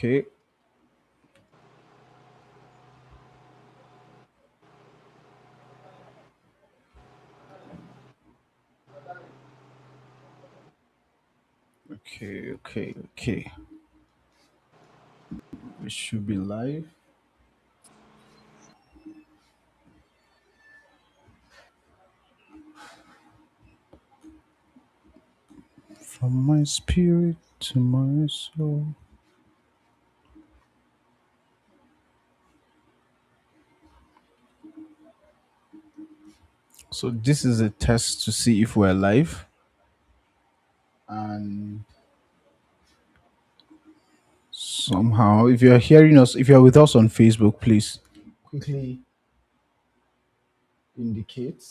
Okay, okay. We should be live. From my spirit to my soul. So this is a test to see if we're live. And somehow, if you're hearing us, if you're with us on Facebook, please quickly indicate.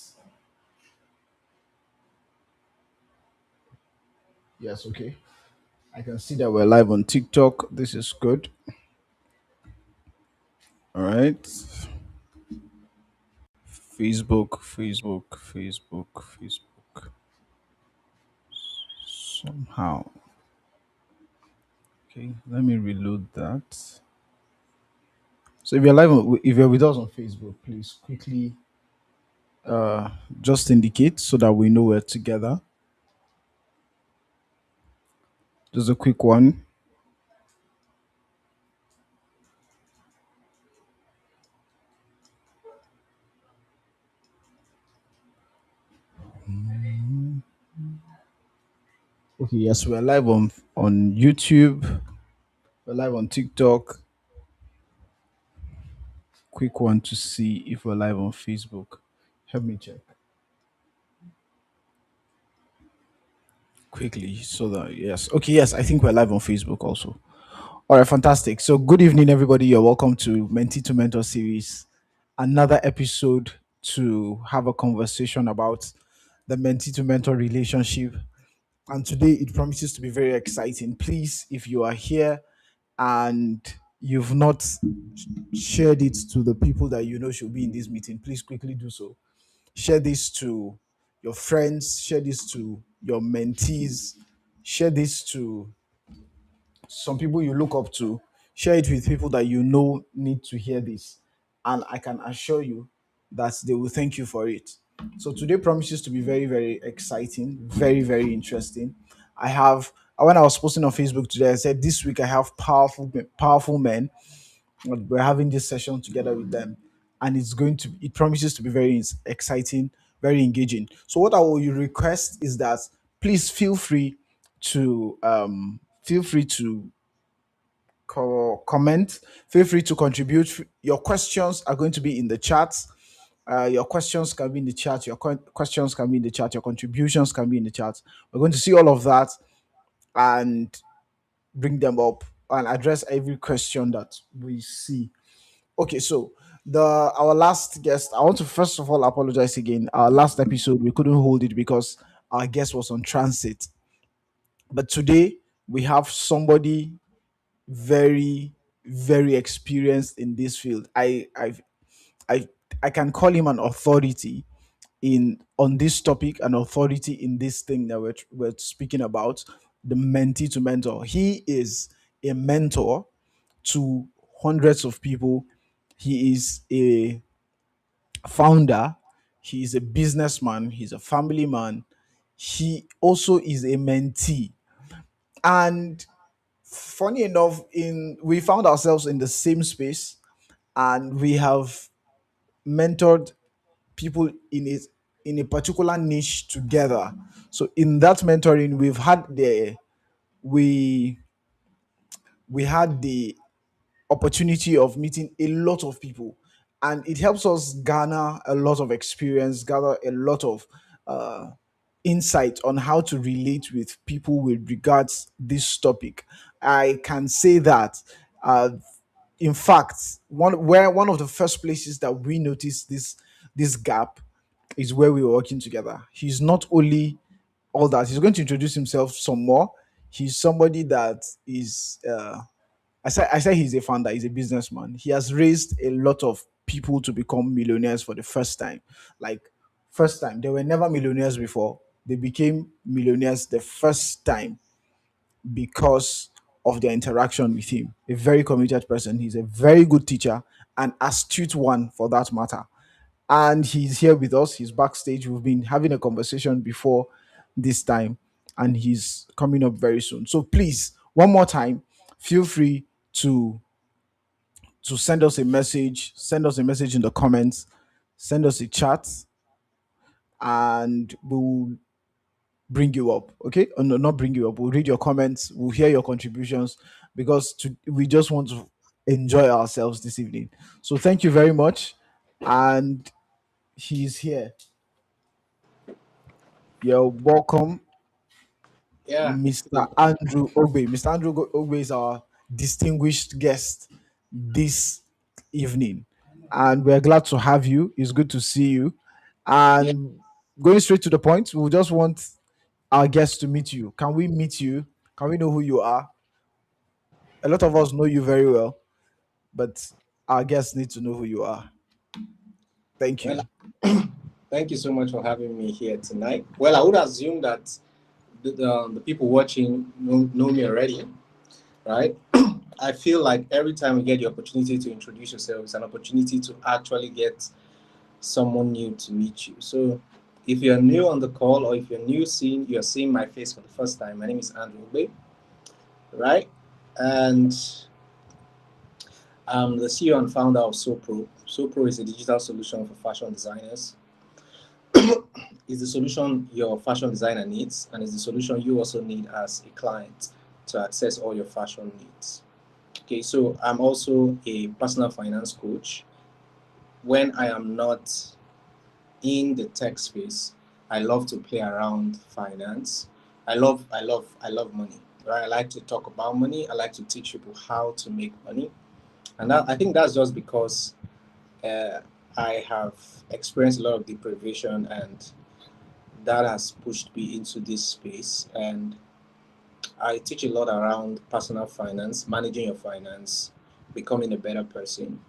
Yes, okay. I can see that we're live on TikTok. This is good. All right. Facebook. Somehow. Okay, let me reload that. So if you're if you're with us on Facebook, please quickly uh just indicate so that we know we're together. Just a quick one. Okay, yes, we're live on YouTube. We're live on TikTok. Quick one to see if we're live on Facebook. Help me check quickly so that yes. Okay, yes, I think we're live on Facebook also. All right, fantastic. So, good evening, everybody. You're welcome to Mentee to Mentor series, another episode to have a conversation about the mentee to mentor relationship. And today it promises to be very exciting. Please, if you are here and you've not shared it to the people that you know should be in this meeting, please quickly do so. Share this to your friends, share this to your mentees, share this to some people you look up to, share it with people that you know need to hear this. And I can assure you that they will thank you for it. So today promises to be very, very exciting, very, very interesting. I have when I was posting on Facebook today, I said this week I have powerful men. We're having this session together with them, and it promises to be very exciting, very engaging. So what I will request is that please feel free to comment. Feel free to contribute. Your questions are going to be in the chat. Your questions can be in the chat. Questions can be in the chat. Your contributions can be in the chat. We're going to see all of that and bring them up and address every question that we see. Okay, so the our last guest. I want to first of all apologize again. Our last episode we couldn't hold it because our guest was on transit. But today we have somebody very very experienced in this field. I I can call him an authority in on this topic, an authority in this thing that we're speaking about, the mentee to mentor. He is a mentor to hundreds of people. He is a founder, he is a businessman, he's a family man, he also is a mentee. And funny enough, in we found ourselves in the same space, and we have mentored people in a particular niche together. So in that mentoring, we we had the opportunity of meeting a lot of people, and it helps us garner a lot of experience, gather a lot of uh, insight on how to relate with people with regards this topic. I can say that uh, in fact, one of the first places that we noticed this gap is where we were working together. He's not only all that, he's going to introduce himself some more. He's somebody that is I say he's a founder, he's a businessman. He has raised a lot of people to become millionaires for the first time. Like, first time. They were never millionaires before. They became millionaires the first time because of their interaction with him. A very committed person. He's a very good teacher, an astute one for that matter. And he's here with us. He's backstage. We've been having a conversation before this time, and he's coming up very soon. So please, one more time, feel free to send us a message. Send us a message in the comments. Send us a chat, and we'll bring you up. Okay? No, not bring you up. We'll read your comments. We'll hear your contributions because we just want to enjoy ourselves this evening. So thank you very much. And he's here. You're welcome, Yeah. Mr. Andrew Ogbe. Mr. Andrew Ogbe is our distinguished guest this evening. And we're glad to have you. It's good to see you. Yeah. And going straight to the point, we just want our guests to meet you. Can we meet you? Can we know who you are? A lot of us know you very well, but our guests need to know who you are. Thank Well, you. thank you so much for having me here tonight. Well, I would assume that the people watching know me already, right? I feel like every time we get the opportunity to introduce yourself, it's an opportunity to actually get someone new to meet you. So, if you're new on the call or if you're seeing my face for the first time, my name is Andrew Ogbe, right? And I'm the CEO and founder of SoPro. SoPro is a digital solution for fashion designers. It's the solution your fashion designer needs, and it's the solution you also need as a client to access all your fashion needs. Okay, so I'm also a personal finance coach. When I am not in the tech space, I love to play around finance. I love money. Right? I like to talk about money. I like to teach people how to make money, and I think that's just because uh, I have experienced a lot of deprivation, and that has pushed me into this space. And I teach a lot around personal finance, managing your finance, becoming a better person.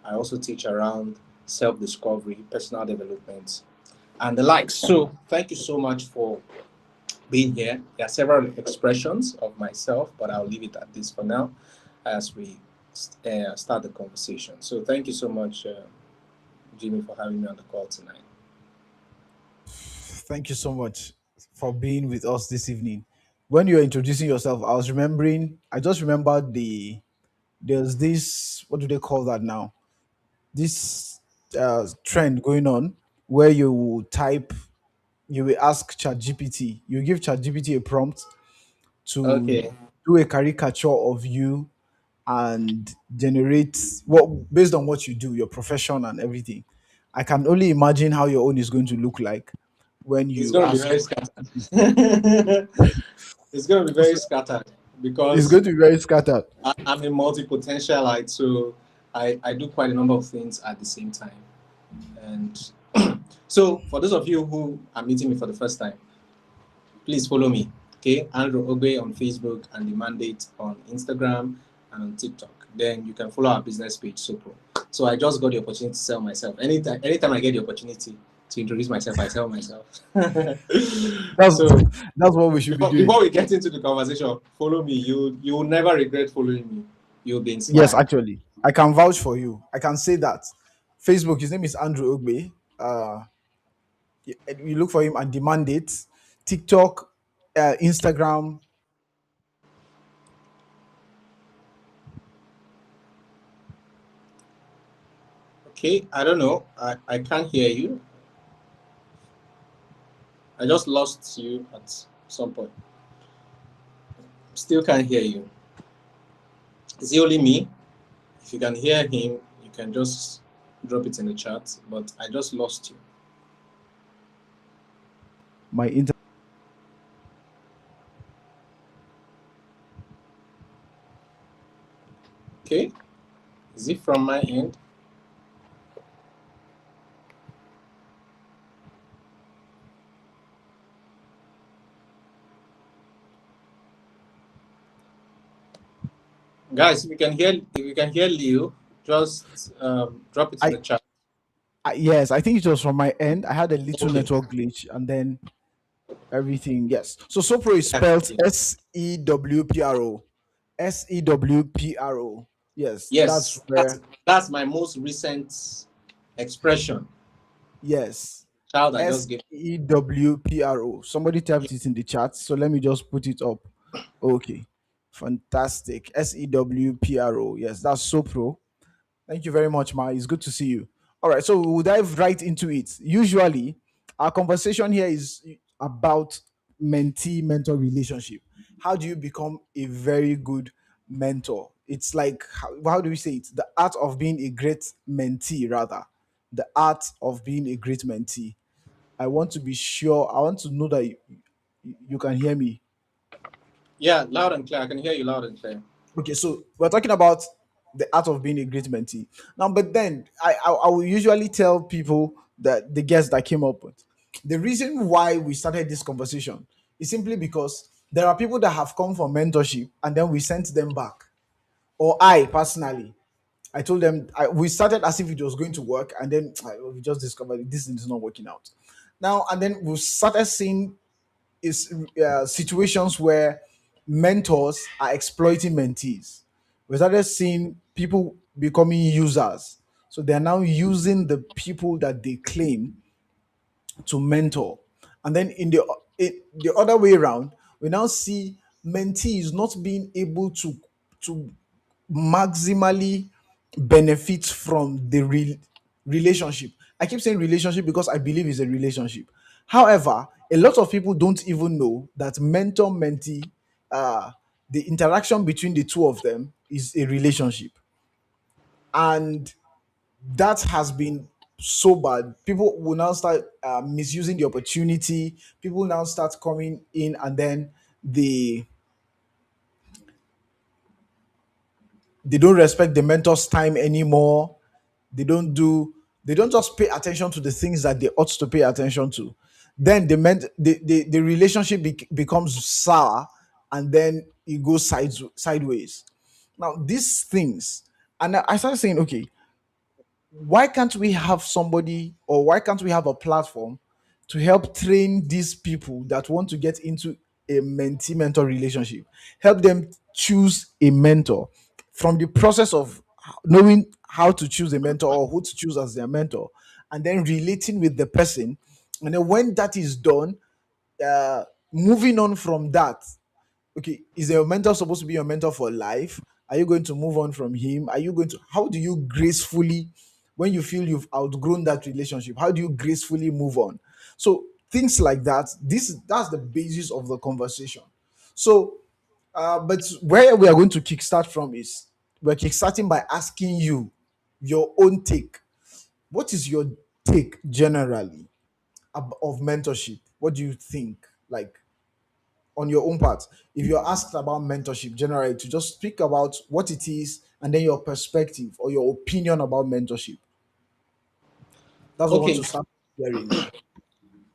I also teach around self discovery, personal development, and the likes. So, thank you so much for being here. There are several expressions of myself, but I'll leave it at this for now as we start the conversation. So, thank you so much, Jimmy, for having me on the call tonight. Thank you so much for being with us this evening. When you were introducing yourself, I just remembered there's this, what do they call that now? This trend going on where you will ask ChatGPT, you give ChatGPT a prompt to Okay, do a caricature of you and generate what based on what you do, your profession and everything. I can only imagine how your own is going to look like when it's you going to be ask very scattered. ChatGPT. It's going to be very scattered It's because going to be very scattered. I'm a multi-potentialite, so I do quite a number of things at the same time. And so, for those of you who are meeting me for the first time, please follow me. Okay, Andrew Ogbe on Facebook and the Mandate on Instagram and on TikTok. Then you can follow our business page, SoPro. So I just got the opportunity to sell myself. Anytime I get the opportunity to introduce myself, I sell myself. That's So that's what we should be before doing. we get into the conversation, follow me. You will never regret following me. You'll be Yes, inspired. actually, I can vouch for you. I can say that. Facebook, his name is Andrew Ogbe. You look for him and demand it. TikTok, Instagram. Okay, I don't know. I can't hear you. I just lost you at some point. Still can't hear you. Is it only me? If you can hear him, you can just drop it in the chat. But I just lost you. My internet. Okay, is it from my end? Guys, if you can hear Leo, just drop it in I, the chat. yes, I think it was from my end. I had a little Okay, network glitch, and then everything. Yes. So Sopro is I can spelled hear you. SEWPRO. SEWPRO. Yes, that's Yes, where. that's my most recent expression. Yes, Child, I just gave. SEWPRO. Somebody typed it in the chat, so let me just put it up. Okay, fantastic. SEWPRO. Yes, that's so pro. Thank you very much, Ma. It's good to see you. All right, so we'll dive right into it. Usually, our conversation here is about mentee mentor relationship. How do you become a very good mentor? It's like, how do we say it? The art of being a great mentee, rather. The art of being a great mentee. I want to be sure, I want to know that you can hear me. Yeah, loud and clear. I can hear you loud and clear. Okay, so we're talking about the art of being a great mentee now. But then I will usually tell people that the guests that came up with the reason why we started this conversation is simply because there are people that have come for mentorship and then we sent them back. Or I personally, I told them we started as if it was going to work, and then we just discovered this is not working out. Now and then we started seeing is situations where mentors are exploiting mentees. We started seeing people becoming users. So they're now using the people that they claim to mentor. And then the other way around, we now see mentees not being able to maximally benefit from the relationship. I keep saying relationship because I believe it's a relationship. However, a lot of people don't even know that mentor mentee, the interaction between the two of them is a relationship. And that has been so bad. People will now start misusing the opportunity. People now start coming in, and then they they don't respect the mentor's time anymore. They don't do. They don't just pay attention to the things that they ought to pay attention to. Then the relationship becomes sour, and then it goes sideways. Now these things, and I started saying, okay, why can't we have somebody, or why can't we have a platform to help train these people that want to get into a mentee mentor relationship, help them choose a mentor from the process of knowing how to choose a mentor or who to choose as their mentor, and then relating with the person. And then when that is done, uh moving on from that, okay, is your mentor supposed to be your mentor for life? Are you going to move on from him? Are you going to, how do you gracefully, when you feel you've outgrown that relationship, how do you gracefully move on? So things like that, that's the basis of the conversation. So but where we are going to kickstart from is, we're kickstarting by asking you your own take. What is your take generally of mentorship? What do you think, like, on your own part, if you're asked about mentorship generally, to just speak about what it is and then your perspective or your opinion about mentorship? That's what I want Okay, to start hearing now.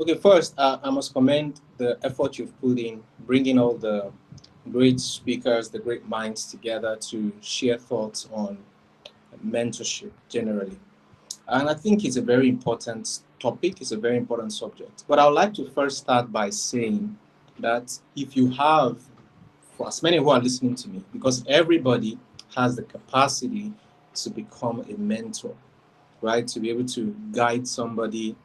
okay. First, I must commend the effort you've put in bringing all the great speakers, the great minds together to share thoughts on mentorship generally. And I think it's a very important topic, it's a very important subject. But I would like to first start by saying that if you have, for as many who are listening to me, because everybody has the capacity to become a mentor, right? To be able to guide somebody,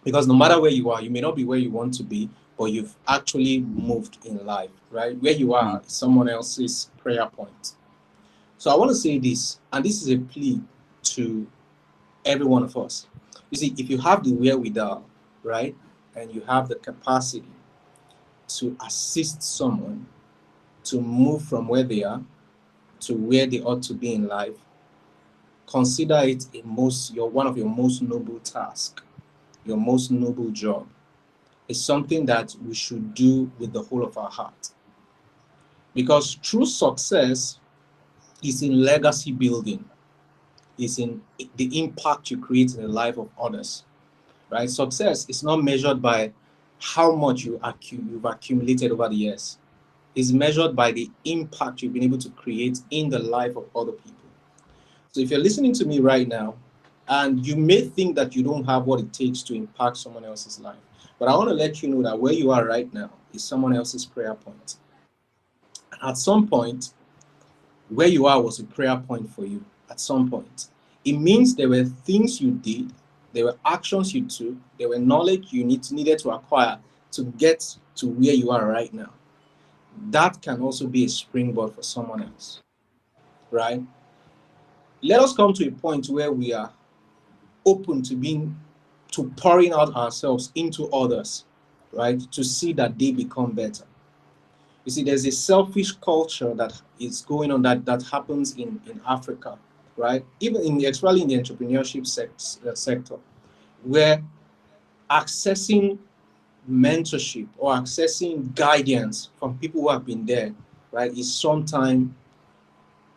because no matter where you are, you may not be where you want to be, but you've actually moved in life, right? Where you are is someone else's prayer point. So I want to say this, and this is a plea to every one of us. You see, if you have the wherewithal, right, and you have the capacity to assist someone to move from where they are to where they ought to be in life, consider it one of your most noble tasks, your most noble job. It's something that we should do with the whole of our heart. Because true success is in legacy building, is in the impact you create in the life of others. Right? Success is not measured by how much you've accumulated over the years. It's measured by the impact you've been able to create in the life of other people. So if you're listening to me right now, and you may think that you don't have what it takes to impact someone else's life, but I want to let you know that where you are right now is someone else's prayer point. At some point, where you are was a prayer point for you at some point. It means there were things you did, there were actions you took, there were knowledge you needed to acquire to get to where you are right now. That can also be a springboard for someone else, right? Let us come to a point where we are open to pouring out ourselves into others, right? To see that they become better. You see, there's a selfish culture that is going on that happens in Africa, right? Even especially in the entrepreneurship sector, where accessing mentorship or accessing guidance from people who have been there, right, is sometimes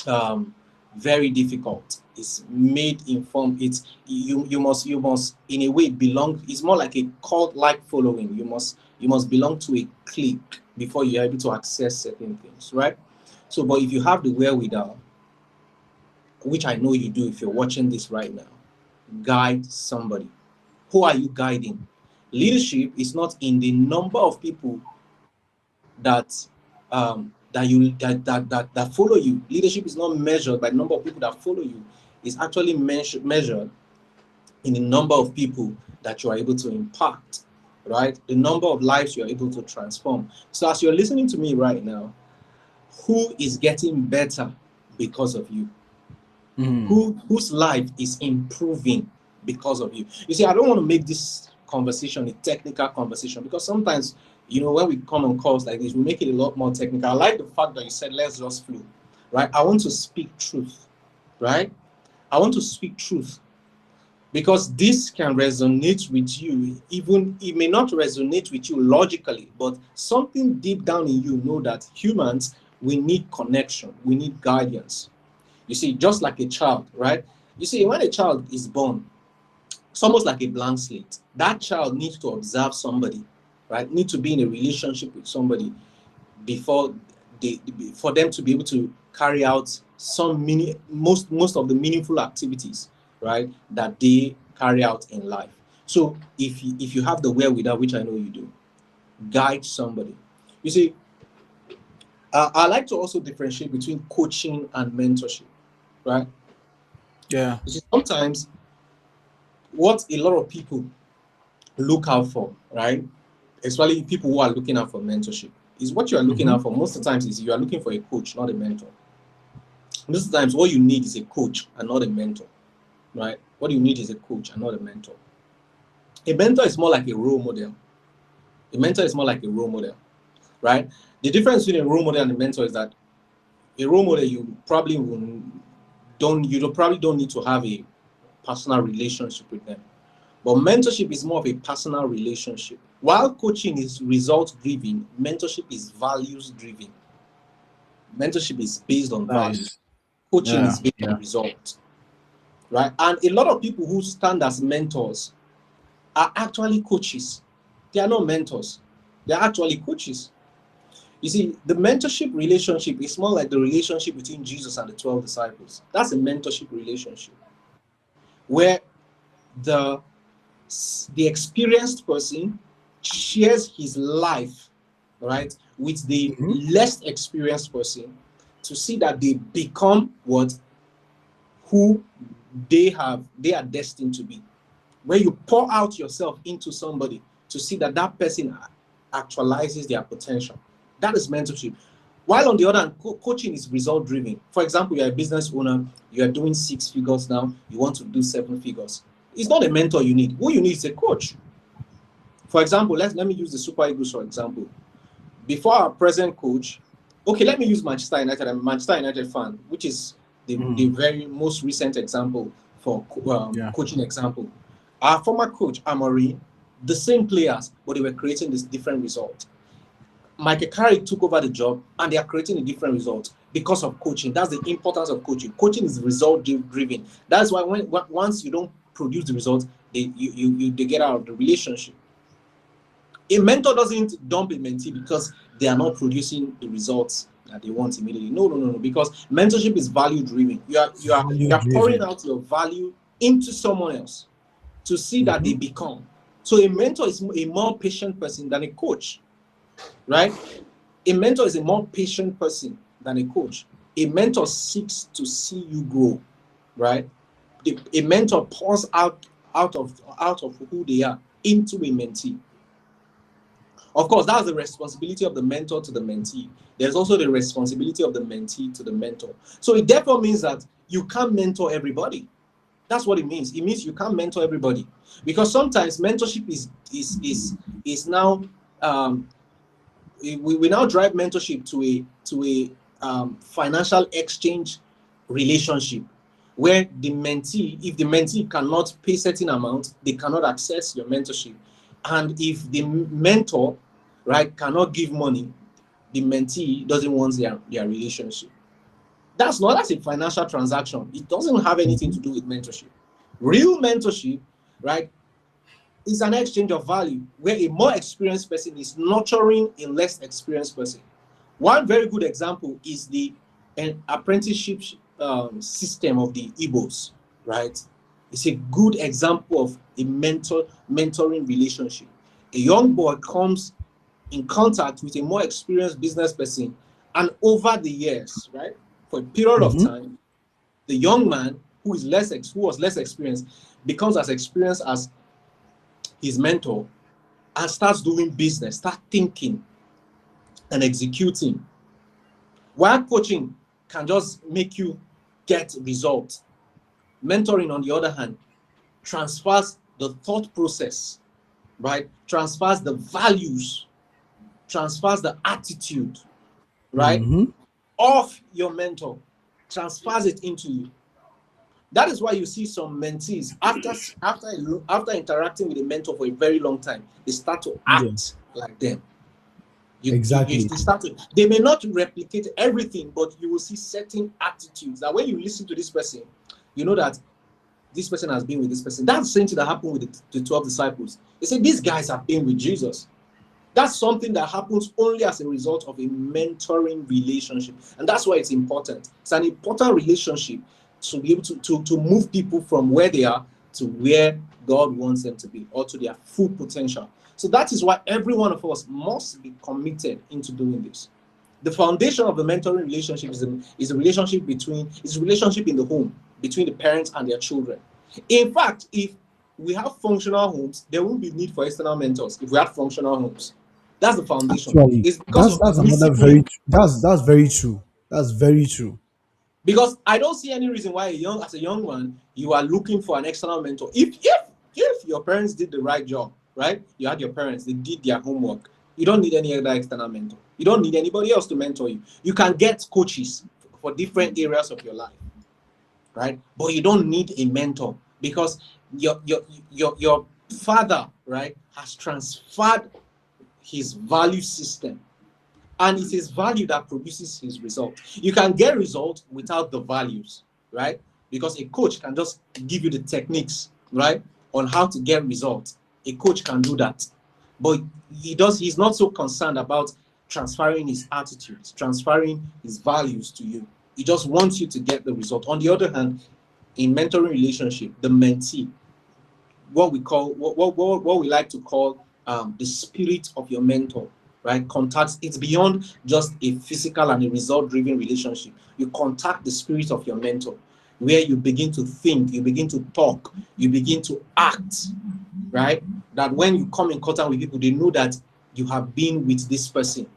um, very difficult. It's made informed. It's you must in a way belong. It's more like a cult like following. You must belong to a clique before you're able to access certain things, right? So, but if you have the wherewithal, which I know you do, if you're watching this right now, guide somebody. Who are you guiding? Leadership is not in the number of people that follow you. Leadership is not measured by the number of people that follow you. It's actually measured in the number of people that you are able to impact, right? The number of lives you are able to transform. So as you're listening to me right now, who is getting better because of you? Whose life is improving because of you? You see, I don't want to make this conversation a technical conversation, because sometimes, when we come on calls like this, we make it a lot more technical. I like the fact that you said let's just flow, right? I want to speak truth, right? I want to speak truth, because this can resonate with you. Even it may not resonate with you logically, but something deep down in you know that humans, we need connection, we need guidance. You see, just like a child, right? You see, when a child is born, it's almost like a blank slate. That child needs to observe somebody, right? Need to be in a relationship with somebody before for them to be able to carry out most of the meaningful activities, right? That they carry out in life. So if you have the wherewithal, which I know you do, guide somebody. You see, I like to also differentiate between coaching and mentorship, right? Yeah. You see, sometimes what a lot of people look out for, right? Especially people who are looking out for mentorship, is what you are looking out for most of the times is you are looking for a coach, not a mentor. Most of the times, what you need is a coach and not a mentor, right? What you need is a coach and not a mentor. A mentor is more like a role model. A mentor is more like a role model, right? The difference between a role model and a mentor is that a role model, you probably don't need to have a personal relationship with them. But mentorship is more of a personal relationship. While coaching is result driven, mentorship is values driven. Mentorship is based on values. Nice. Coaching Yeah. is based on results, right? And a lot of people who stand as mentors are actually coaches. They are not mentors. They are actually coaches. You see, the mentorship relationship is more like the relationship between Jesus and the 12 disciples. That's a mentorship relationship where the the experienced person shares his life, right, with the less experienced person to see that they become who they are destined to be. Where you pour out yourself into somebody to see that that person actualizes their potential. That is mentorship. While on the other hand, coaching is result driven. For example, you're a business owner, you are doing 6 figures now, you want to do 7 figures. It's not a mentor you need. Who you need is a coach. For example, let me use the Super Eagles for example. Before our present coach, okay, let me use Manchester United. I'm a Manchester United fan, which is the very most recent example for Yeah. coaching example. Our former coach, Amorim, the same players, but they were creating this different result. Michael Carrick took over the job and they are creating a different result because of coaching. That's the importance of coaching. Coaching is result driven. That's why once you don't produce the result, they get out of the relationship. A mentor doesn't dump a mentee because they are not producing the results that they want immediately. No, no, no, no. Because mentorship is value driven. Value You are pouring driven. out your value into someone else to see that they become. So a mentor is a more patient person than a coach, right? A mentor is a more patient person than a coach. A mentor seeks to see you grow, right? A mentor pours out of who they are into a mentee. Of course, that's the responsibility of the mentor to the mentee. There's also the responsibility of the mentee to the mentor. So it therefore means that you can't mentor everybody. That's what it means. It means you can't mentor everybody, because sometimes mentorship is now, um, we now drive mentorship to a financial exchange relationship, where the mentee, if the mentee cannot pay certain amount, they cannot access your mentorship. And if the mentor, right, cannot give money, the mentee doesn't want their relationship. That's a financial transaction. It doesn't have anything to Mhm. do with mentorship. Real mentorship, right, is an exchange of value where a more experienced person is nurturing a less experienced person. One very good example is the apprenticeship system of the Igbos, right? It's a good example of a mentoring relationship. A young boy comes in contact with a more experienced business person, and over the years, right, for a period of Mhm. time, the young man who was less experienced becomes as experienced as his mentor, and starts doing business, start thinking and executing. While coaching can just make you get results, mentoring, on the other hand, transfers the thought process, right? Transfers the values, transfers the attitude, right, Mhm. of your mentor, transfers it into you. That is why you see some mentees, after interacting with a mentor for a very long time, they start to Yeah. act like them. Exactly. They start to, they may not replicate everything, but you will see certain attitudes that when you listen to this person, you know that this person has been with this person. That's the same thing that happened with the 12 disciples. They said these guys have been with Jesus. That's something that happens only as a result of a mentoring relationship. And that's why it's important. It's an important relationship to be able to move people from where they are to where God wants them to be, or to their full potential. So that is why every one of us must be committed into doing this. The foundation of the mentoring relationship is a relationship is a relationship in the home between the parents and their children. In fact, if we have functional homes, there won't be need for external mentors if we have functional homes. That's the foundation. Actually, It's because of the that's another very discipline. that's very true. That's very true. Because I don't see any reason why as a young man, you are looking for an external mentor. If your parents did the right job, right? You had your parents, they did their homework. You don't need any other external mentor. You don't need anybody else to mentor you. You can get coaches for different areas of your life, right? But you don't need a mentor, because your father, right, has transferred his value system, and it's his value that produces his result. You can get results without the values, right? Because a coach can just give you the techniques, right, on how to get results. A coach can do that, but he's not so concerned about transferring his attitudes, transferring his values to you. He just wants you to get the result. On the other hand, in mentoring relationship, the mentee, what we like to call the spirit of your mentor, right? Contacts, it's beyond just a physical and a result driven relationship. You contact the spirit of your mentor, where you begin to think, you begin to talk, you begin to act, right? That when you come in contact with people, they know that you have been with this person,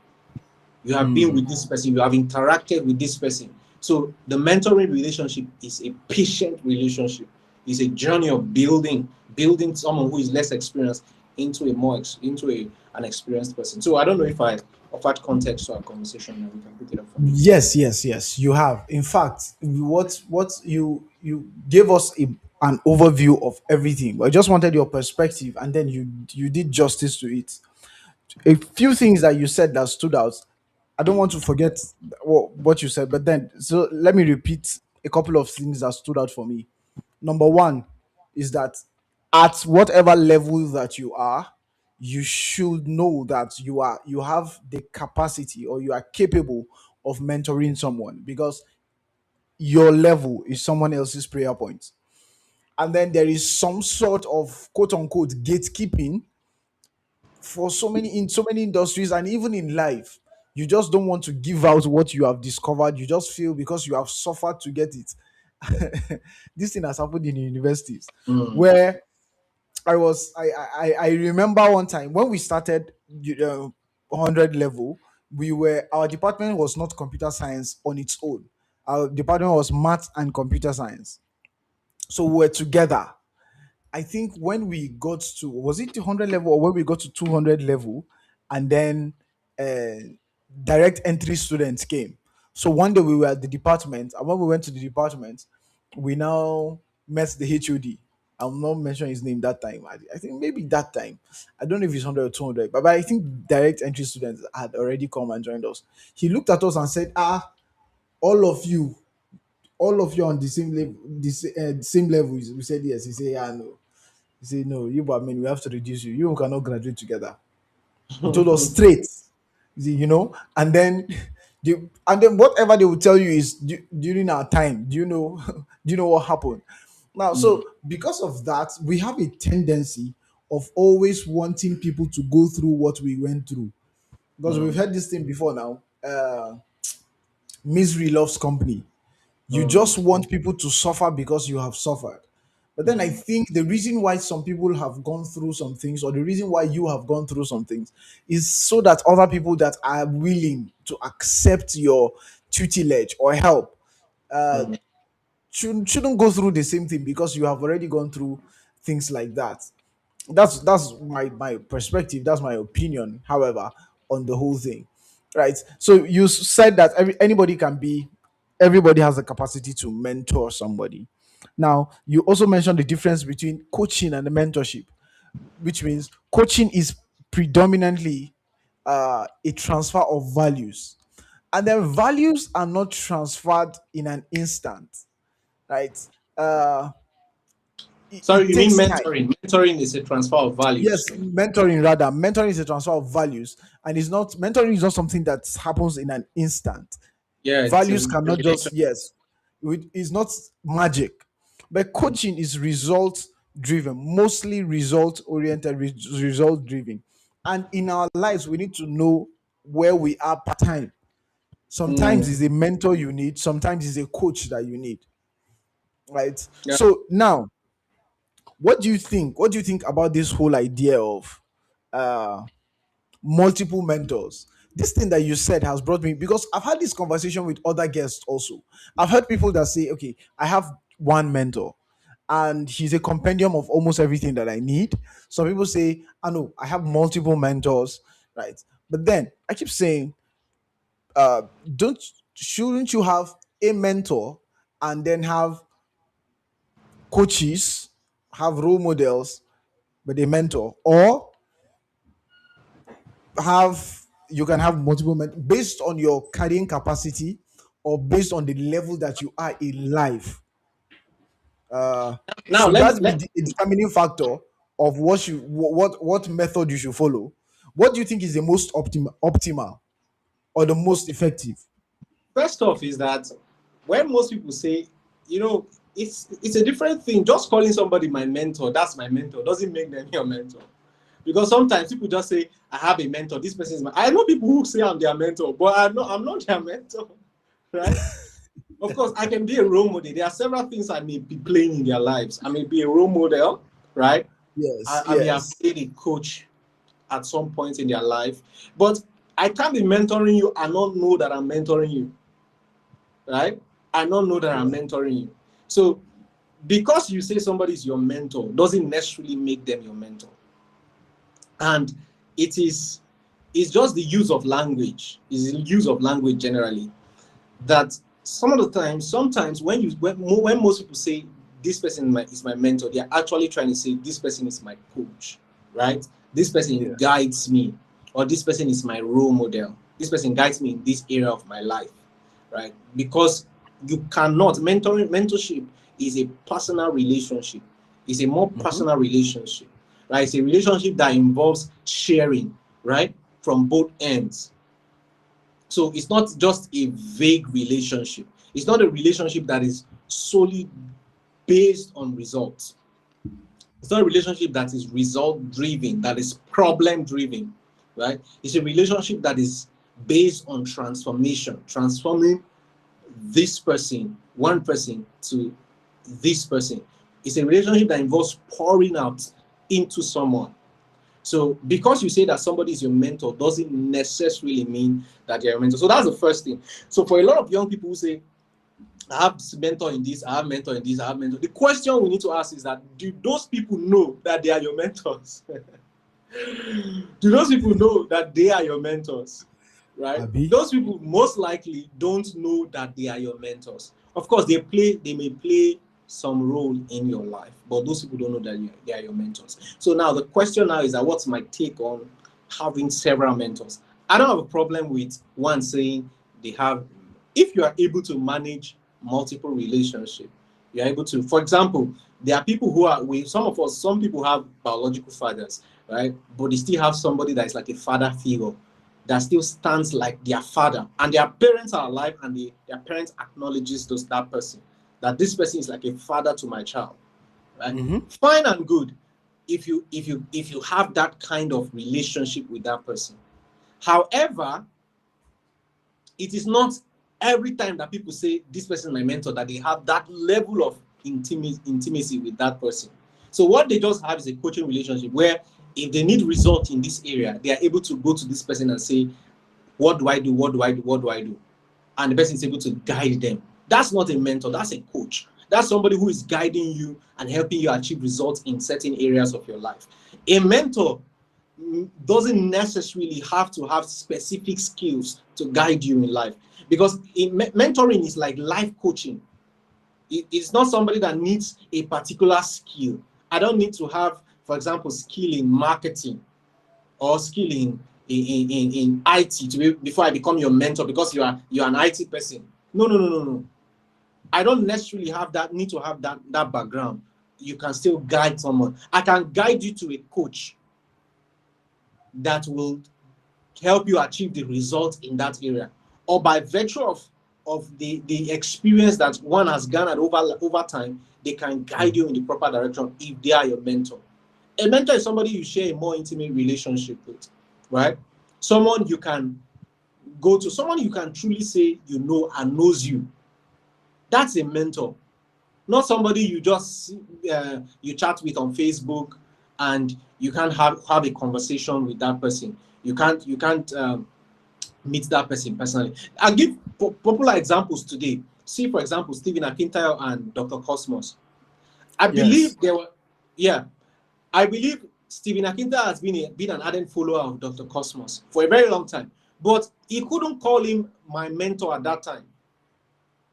you have been Mm. with this person, you have interacted with this person. So the mentoring relationship is a patient relationship. It's a journey of building someone who is less experienced into an experienced person. So I don't know if I offered context to our conversation, and we can pick it up from here. Yes, yes, yes. You have. In fact, what you gave us an overview of everything. I just wanted your perspective, and then you did justice to it. A few things that you said that stood out. I don't want to forget what you said, but then so let me repeat a couple of things that stood out for me. Number one is that at whatever level that you are, you should know that you have the capacity, or you are capable of mentoring someone, because your level is someone else's prayer point. And then there is some sort of quote unquote gatekeeping for so many in so many industries and even in life. You just don't want to give out what you have discovered. You just feel because you have suffered to get it. This thing has happened in universities Mm. where I remember one time when we started 100 level, our department was not computer science on its own. Our department was math and computer science. So we were together. I think when we got to, was it 100 level or when we got to 200 level, and then uh, direct entry students came. So one day we were at the department, and when we went to the department, we now met the HOD. I'm not mentioning his name that time. I think maybe that time. I don't know if it's 100 or 200, but I think direct entry students had already come and joined us. He looked at us and said, "Ah, all of you, all of you on the same level, the same level." We said yes. He said, "Yeah, no." He said, "No, you but I mean we have to reduce you. You cannot graduate together." He told us straight. And then whatever they will tell you is during our time. Do you know? Do you know what happened? Now, Mm. so because of that, we have a tendency of always wanting people to go through what we went through. Because we've Mm. heard this thing before now. Misery loves company. You Mm. just want people to suffer because you have suffered. But then I Mm. think the reason why some people have gone through some things, or the reason why you have gone through some things, is so that other people that are willing to accept your tutelage or help uh, Mm. shouldn't go through the same thing because you have already gone through things like that. That's my perspective. That's my opinion. However, on the whole thing, right? So you said that anybody can be, everybody has the capacity to mentor somebody. Now you also mentioned the difference between coaching and the mentorship, which means coaching is predominantly a transfer of values, and then values are not transferred in an instant, right? uh Sorry, it you mean takes time. mentoring? Mentoring is a transfer of values. Yes, mentoring is a transfer of values, and it's not, mentoring is not something that happens in an instant. Yeah, it's a Values cannot relation. just, yes, it's not magic. But coaching is result driven, mostly result oriented, result driven. And in our lives we need to know where we are part time. Sometimes Mm. it's a mentor you need, sometimes it's a coach that you need, right? Yeah. So now, what do you think about this whole idea of uh multiple mentors? This thing that you said has brought me, because I've had this conversation with other guests also. I've heard people that say, okay, I have one mentor and he's a compendium of almost everything that I need. Some people say, I know I have multiple mentors, right? But then I keep saying, uh don't shouldn't you have a mentor and then have coaches, have role models, but a mentor? Or you can have multiple based on your carrying capacity or based on the level that you are in life. uh Now should that be let a determining factor of what method you should follow? What do you think is the most optimal or the most effective? first off is that when most people say, you know, it's a different thing. Just calling somebody my mentor, that's my mentor, doesn't make them your mentor. Because sometimes people just say, I have a mentor. This person is my. I know people who say I'm their mentor, but I'm not their mentor, right? Of course, I can be a role model. There are several things I may be playing in their lives. I may be a role model, right? Yes, I may have yes. played a coach at some point in their life, but I can't be mentoring you and not know that I'm mentoring you, right? I don't know that I'm Yeah. mentoring you. So because you say somebody is your mentor doesn't necessarily make them your mentor. And it is it's just the use of language, is the use of language generally, that some of the times, sometimes when most people say this person is my mentor, they are actually trying to say this person is my coach, right? This person Yeah. guides me, or this person is my role model. This person guides me in this area of my life, right? Because you cannot mentorship is a personal relationship. It's a more Mhm. personal relationship, right? It's a relationship that involves sharing, right, from both ends. So it's not just a vague relationship. It's not a relationship that is solely based on results. It's not a relationship that is result driven, that is problem driven, right? It's a relationship that is based on transformation, transforming this person, one person to this person. It's a relationship that involves pouring out into someone. So because you say that somebody is your mentor doesn't necessarily mean that they're your mentor. So that's the first thing. So for a lot of young people who say, I have this mentor in this, I have mentor in this, I have mentor. The question we need to ask is that, do those people know that they are your mentors? Do those people know that they are your mentors? Right? Abi. Those people most likely don't know that they are your mentors. Of course, they may play some role in your life, but those people don't know that they are your mentors. So now the question now is that what's my take on having several mentors? I don't have a problem with one saying they have, if you are able to manage multiple relationships, you're able to, for example, there are people who are with some of us, some people have biological fathers, right? But they still have somebody that is like a father figure that still stands like their father, and their parents are alive, and their parents acknowledges that person, that this person is like a father to my child, right? Mm-hmm. Fine and good if you have that kind of relationship with that person. However, it is not every time that people say this person is my mentor that they have that level of intimacy with that person. So what they just have is a coaching relationship where if they need result in this area, they are able to go to this person and say, what do I do? What do I do? What do I do? And the person is able to guide them. That's not a mentor, that's a coach. That's somebody who is guiding you and helping you achieve results in certain areas of your life. A mentor doesn't necessarily have to have specific skills to guide you in life, because mentoring is like life coaching. It's not somebody that needs a particular skill. I don't need to have, for example, skill in marketing or skill in IT before I become your mentor, because you're an IT person. No. I don't necessarily need to have that background. You can still guide someone. I can guide you to a coach that will help you achieve the result in that area, or by virtue of the experience that one has garnered over time, they can guide you in the proper direction if they are your mentor. A mentor is somebody you share a more intimate relationship with, right? Someone you can go to, someone you can truly say you know and knows you. That's a mentor. Not somebody you just you chat with on Facebook and you can't have a conversation with that person. You can't meet that person personally. I'll give popular examples today. See, for example, Stephen Akintayo and Dr. Cosmos. I Yes. believe they were, yeah, I believe Stephen Akintayo has been an ardent follower of Dr. Cosmos for a very long time, but he couldn't call him my mentor at that time.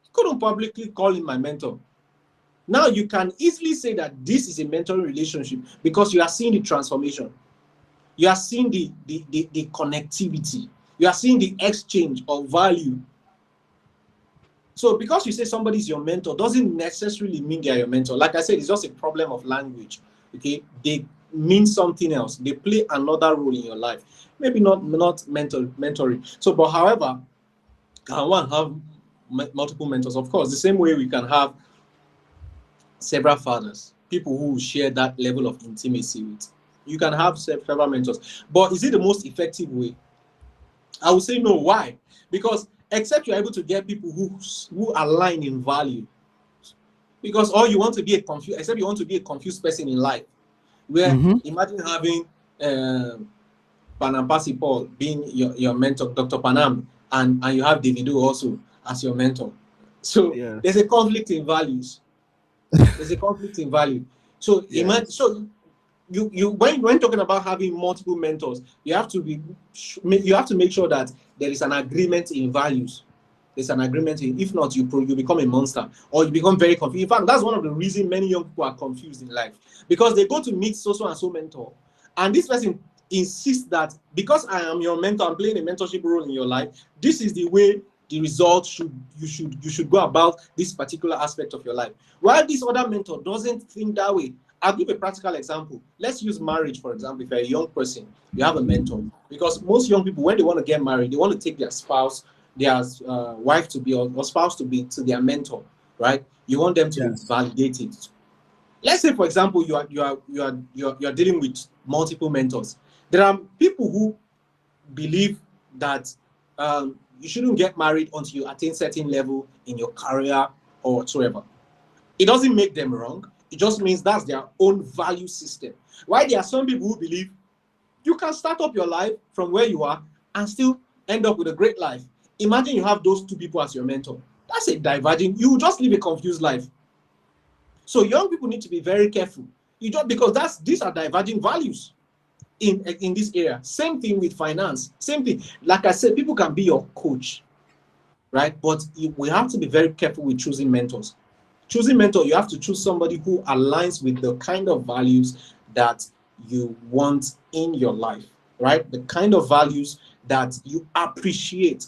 He couldn't publicly call him my mentor. Now you can easily say that this is a mentoring relationship because you are seeing the transformation. You are seeing the connectivity. You are seeing the exchange of value. So because you say somebody is your mentor doesn't necessarily mean they are your mentor. Like I said, it's just a problem of language. Okay, they mean something else. They play another role in your life. Maybe not mentoring. So, but however, can one have multiple mentors? Of course, the same way we can have several fathers, people who share that level of intimacy with. You can have several mentors. But is it the most effective way? I would say no. Why? Because except you're able to get people who align in value. Because all you want to be except you want to be a confused person in life. Where Mm-hmm. imagine having Panam Pasi Paul being your mentor, Dr. Panam, and you have Davido also as your mentor. So Yes. there's a conflict in values. There's a conflict in value. So imagine, Yes. so you when talking about having multiple mentors, you have to make sure that there is an agreement in values. There's an agreement in, if not, you become a monster or you become very confused. In fact, that's one of the reasons many young people are confused in life, because they go to meet so and so mentor, and this person insists that because I am your mentor, I'm playing a mentorship role in your life. This is the way the result you should go about this particular aspect of your life. While this other mentor doesn't think that way. I'll give a practical example. Let's use marriage, for example. If you're a young person, you have a mentor. Because most young people, when they want to get married, they want to take their spouse, their wife to be or spouse to be to their mentor, right? You want them to be Yes. validated. Let's say, for example, you are dealing with multiple mentors. There are people who believe that You shouldn't get married until you attain certain level in your career or whatsoever. It doesn't make them wrong. It just means that's their own value system. Why there are some people who believe you can start up your life from where you are and still end up with a great life. Imagine you have those two people as your mentor. That's a diverging. You will just live a confused life. So young people need to be very careful. You just because these are diverging values in this area. Same thing with finance. Same thing. Like I said, people can be your coach, right? But we have to be very careful with choosing mentors. Choosing mentor, you have to choose somebody who aligns with the kind of values that you want in your life, right? The kind of values that you appreciate.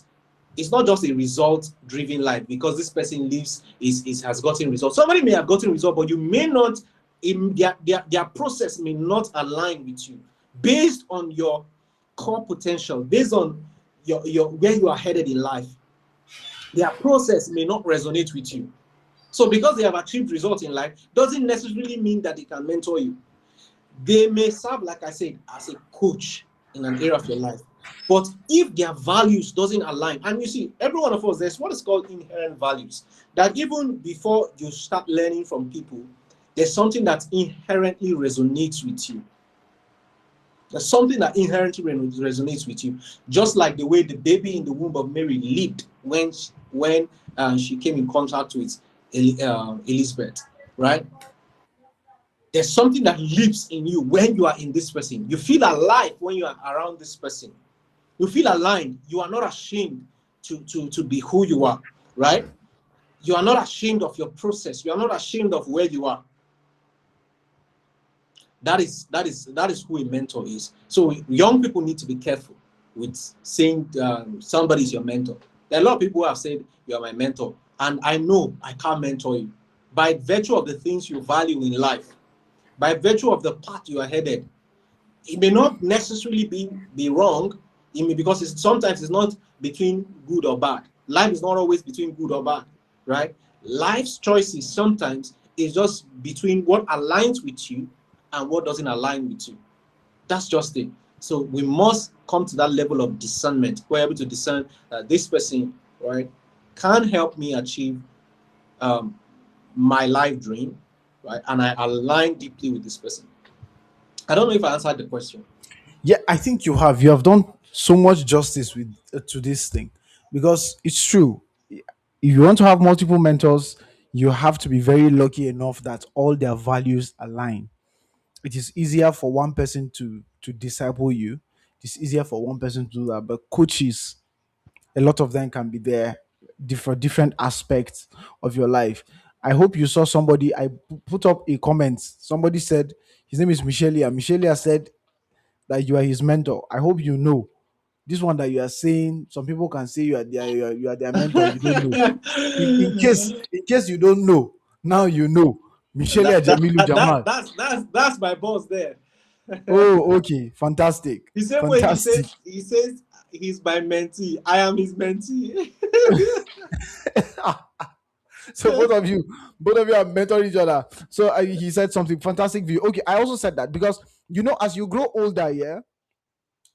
It's not just a result driven life because this person lives is has gotten results. Somebody may have gotten results, but you may not, in their process may not align with you based on your core potential, based on your where you are headed in life. Their process may not resonate with you. So because they have achieved results in life doesn't necessarily mean that they can mentor you. They may serve, like I said, as a coach in an area of your life. But if their values doesn't align, and you see, every one of us, there's what is called inherent values. That even before you start learning from people, there's something that inherently resonates with you. There's something that inherently resonates with you, just like the way the baby in the womb of Mary leaped when she came in contact with Elizabeth, right? There's something that lives in you when you are in this person. You feel alive when you are around this person. You feel aligned. You are not ashamed to be who you are, right? You are not ashamed of your process. You are not ashamed of where you are. That is who a mentor is. So young people need to be careful with saying somebody is your mentor. There are a lot of people who have said you are my mentor, and I know I can't mentor you by virtue of the things you value in life, by virtue of the path you are headed. It may not necessarily be wrong. It may, because sometimes it's not between good or bad. Life is not always between good or bad, right? Life's choices sometimes is just between what aligns with you and what doesn't align with you. That's just it. So we must come to that level of discernment. We're able to discern that this person, right, can help me achieve um, my life dream, right, and I align deeply with this person. I don't know if I answered the question. Yeah, I think you have. You have done so much justice with to this thing, because it's true. If you want to have multiple mentors, you have to be very lucky enough that all their values align. It is easier for one person to disciple you. It's easier for one person to do that. But coaches, a lot of them can be there different aspects of your life. I hope you saw somebody. put up a comment. Somebody said his name is Michelia. Michelia said that you are his mentor. I hope you know this one that you are saying. Some people can say you are their mentor. You don't know. In case you don't know, now you know. Michelia Jamilu Jamal. That's my boss there. Oh, okay, fantastic, The same way he fantastic. says he's my mentee. I am his mentee. So both of you are mentoring each other. So he said something fantastic view. Okay, I also said that because as you grow older, yeah,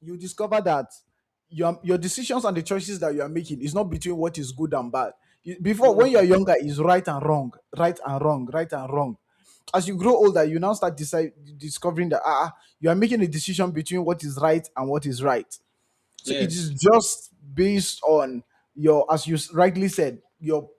you discover that your decisions and the choices that you are making is not between what is good and bad. Before, when you are younger, is right and wrong, right and wrong, right and wrong. As you grow older, you now start discovering that you are making a decision between what is right and what is right. So it is Yes. just based on your, as you rightly said, your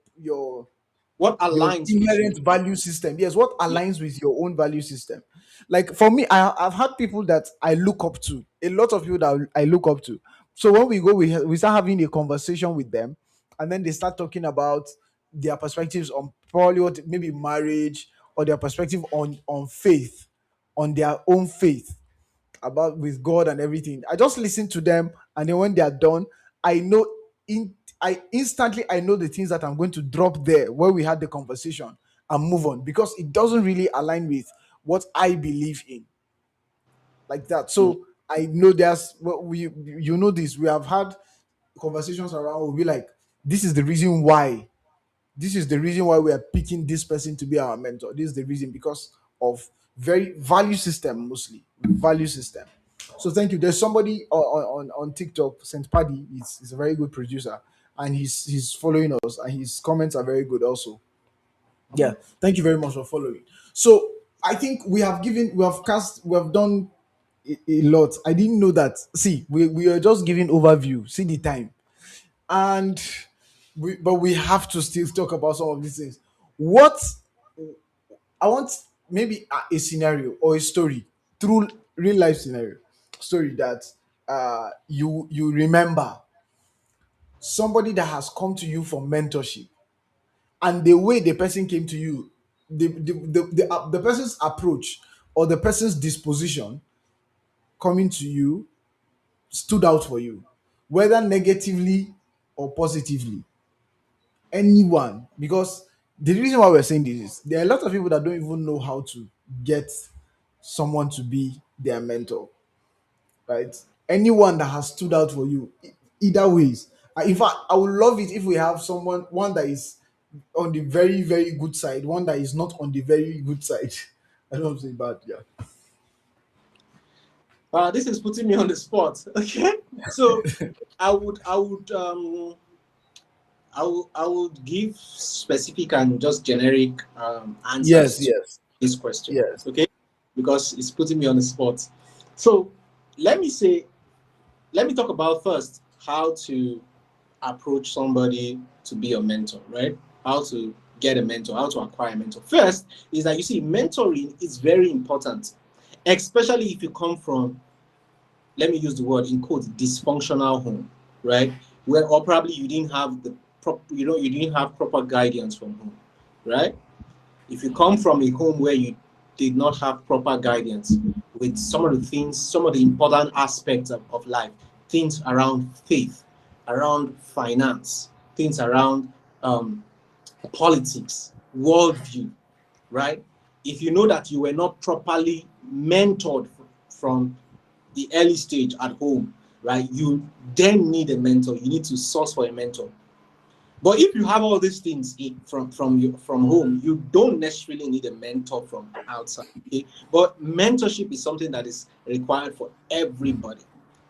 What your aligns with you? inherent value system. Yes, what Yeah. aligns with your own value system. Like for me, I've had people that I look up to, a lot of people that I look up to. So when we go, we start having a conversation with them, and then they start talking about their perspectives on probably what maybe marriage, or their perspective on faith, on their own faith, about with God and everything. I just listen to them, and then when they are done, I know I instantly I know the things that I'm going to drop there where we had the conversation and move on, because it doesn't really align with what I believe in, like that. Mm. So I know there's we this, we have had conversations around, we'll be like, this is the reason why, we are picking this person to be our mentor. This is the reason, because of very value system, mostly value system. So thank you. There's somebody on TikTok, Saint Paddy. He's a very good producer, and he's following us, and his comments are very good also. Yeah, thank you very much for following. So I think we have done a lot. I didn't know that. See, we are just giving overview. See the time, and but we have to still talk about some of these things. What I want, maybe a scenario or a story, through real life scenario story, that you remember somebody that has come to you for mentorship, and the way the person came to you, the person's approach or the person's disposition coming to you stood out for you, whether negatively or positively. Anyone, because the reason why we're saying this is there are a lot of people that don't even know how to get someone to be their mentor, right? Anyone that has stood out for you, either ways. In fact, I would love it if we have one that is on the very, very good side, one that is not on the very good side. I don't want to say bad, yeah. This is putting me on the spot. Okay, so I would I would give specific and just generic answers Yes, to yes, this question. yes, Okay, because it's putting me on the spot. So let me say, let me talk about first how to approach somebody to be a mentor, right? How to get a mentor, how to acquire a mentor. First is that you see, mentoring is very important, especially if you come from, let me use the word in quotes, dysfunctional home, right? Where or probably you didn't have the you didn't have proper guidance from home, right? If you come from a home where you did not have proper guidance with some of the things, some of the important aspects of life, things around faith, around finance, things around um, politics, worldview, right? If you know that you were not properly mentored from the early stage at home, right, you then need a mentor. You need to source for a mentor. But if you have all these things from home, you don't necessarily need a mentor from outside. Okay? But mentorship is something that is required for everybody.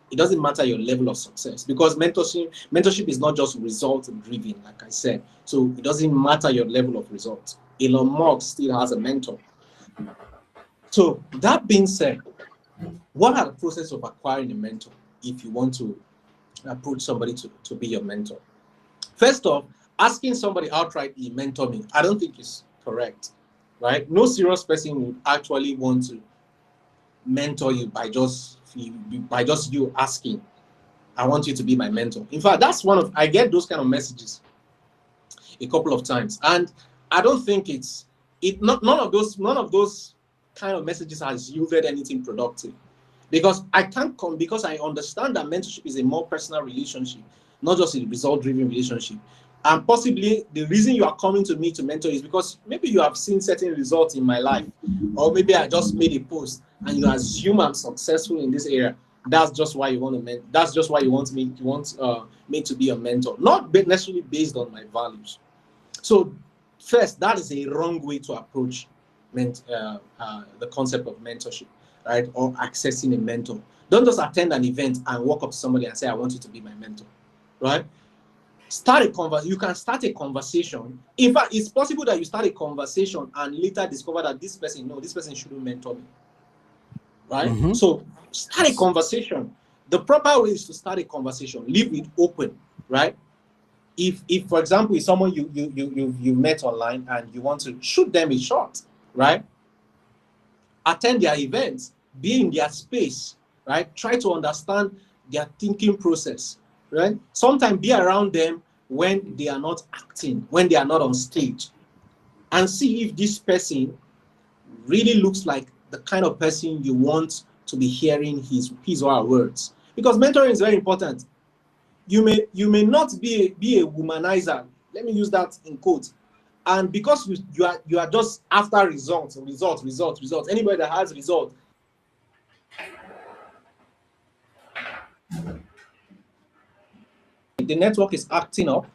It doesn't matter your level of success, because mentorship is not just result driven, like I said. So it doesn't matter your level of results. Elon Musk still has a mentor. So that being said, what are the process of acquiring a mentor if you want to approach somebody to be your mentor? First off, asking somebody outrightly, mentor me, I don't think is correct, right? No serious person would actually want to mentor you by just you asking, I want you to be my mentor. In fact, that's one of, I get those kind of messages a couple of times, and I don't think not none of those kind of messages has yielded anything productive, because I can't come because I understand that mentorship is a more personal relationship, not just a result driven relationship. And possibly the reason you are coming to me to mentor is because maybe you have seen certain results in my life, or maybe I just made a post and you assume I'm successful in this area. That's just why you want to that's just why you want me to be a mentor, not necessarily based on my values. So first, that is a wrong way to approach the concept of mentorship, right? Or accessing a mentor. Don't just attend an event and walk up to somebody and say, I want you to be my mentor, right? Start a conversation. You can start a conversation. In fact, it's possible that you start a conversation and later discover that this person shouldn't mentor me, right? mm-hmm. So start a conversation. The proper way is to start a conversation. Leave it open, right? If for example, if someone you met online and you want to shoot them a shot, right? Attend their events, be in their space, right? Try to understand their thinking process, right? Sometimes be around them when they are not acting, when they are not on stage, and see if this person really looks like the kind of person you want to be hearing his or her words. Because mentoring is very important. You may not be a womanizer. Let me use that in quotes. And because you are just after results. Anybody that has results, the network is acting up.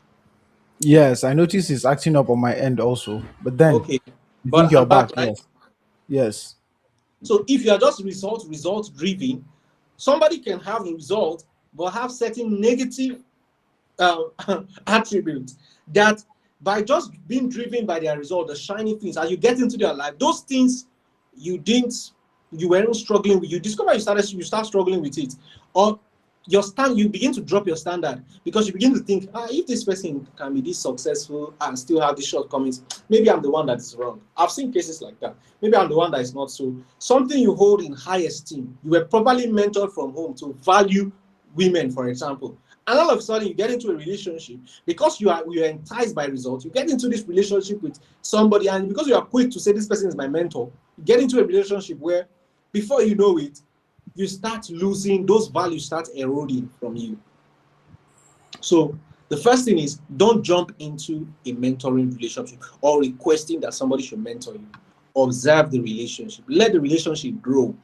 Yes, I noticed it's acting up on my end also. But then Okay, I think but you're I'm back, back. right? Yes. Yes. So if you are just result driven, Somebody can have a result, but have certain negative uh, attributes that by just being driven by their result, the shiny things, as you get into their life, those things you didn't, you weren't struggling with, you discover you start struggling with it, or you begin to drop your standard because you begin to think, if this person can be this successful and still have these shortcomings, maybe I'm the one that is wrong. I've seen cases like that. Maybe I'm the one that is not so. Something you hold in high esteem, you were probably mentored from home to value women, for example. And all of a sudden, you get into a relationship because you are enticed by results. You get into this relationship with somebody, and because you are quick to say this person is my mentor, you get into a relationship where, before you know it, you start losing those values, start eroding from you. So the first thing is, don't jump into a mentoring relationship or requesting that somebody should mentor you. Observe the relationship. Let the relationship grow,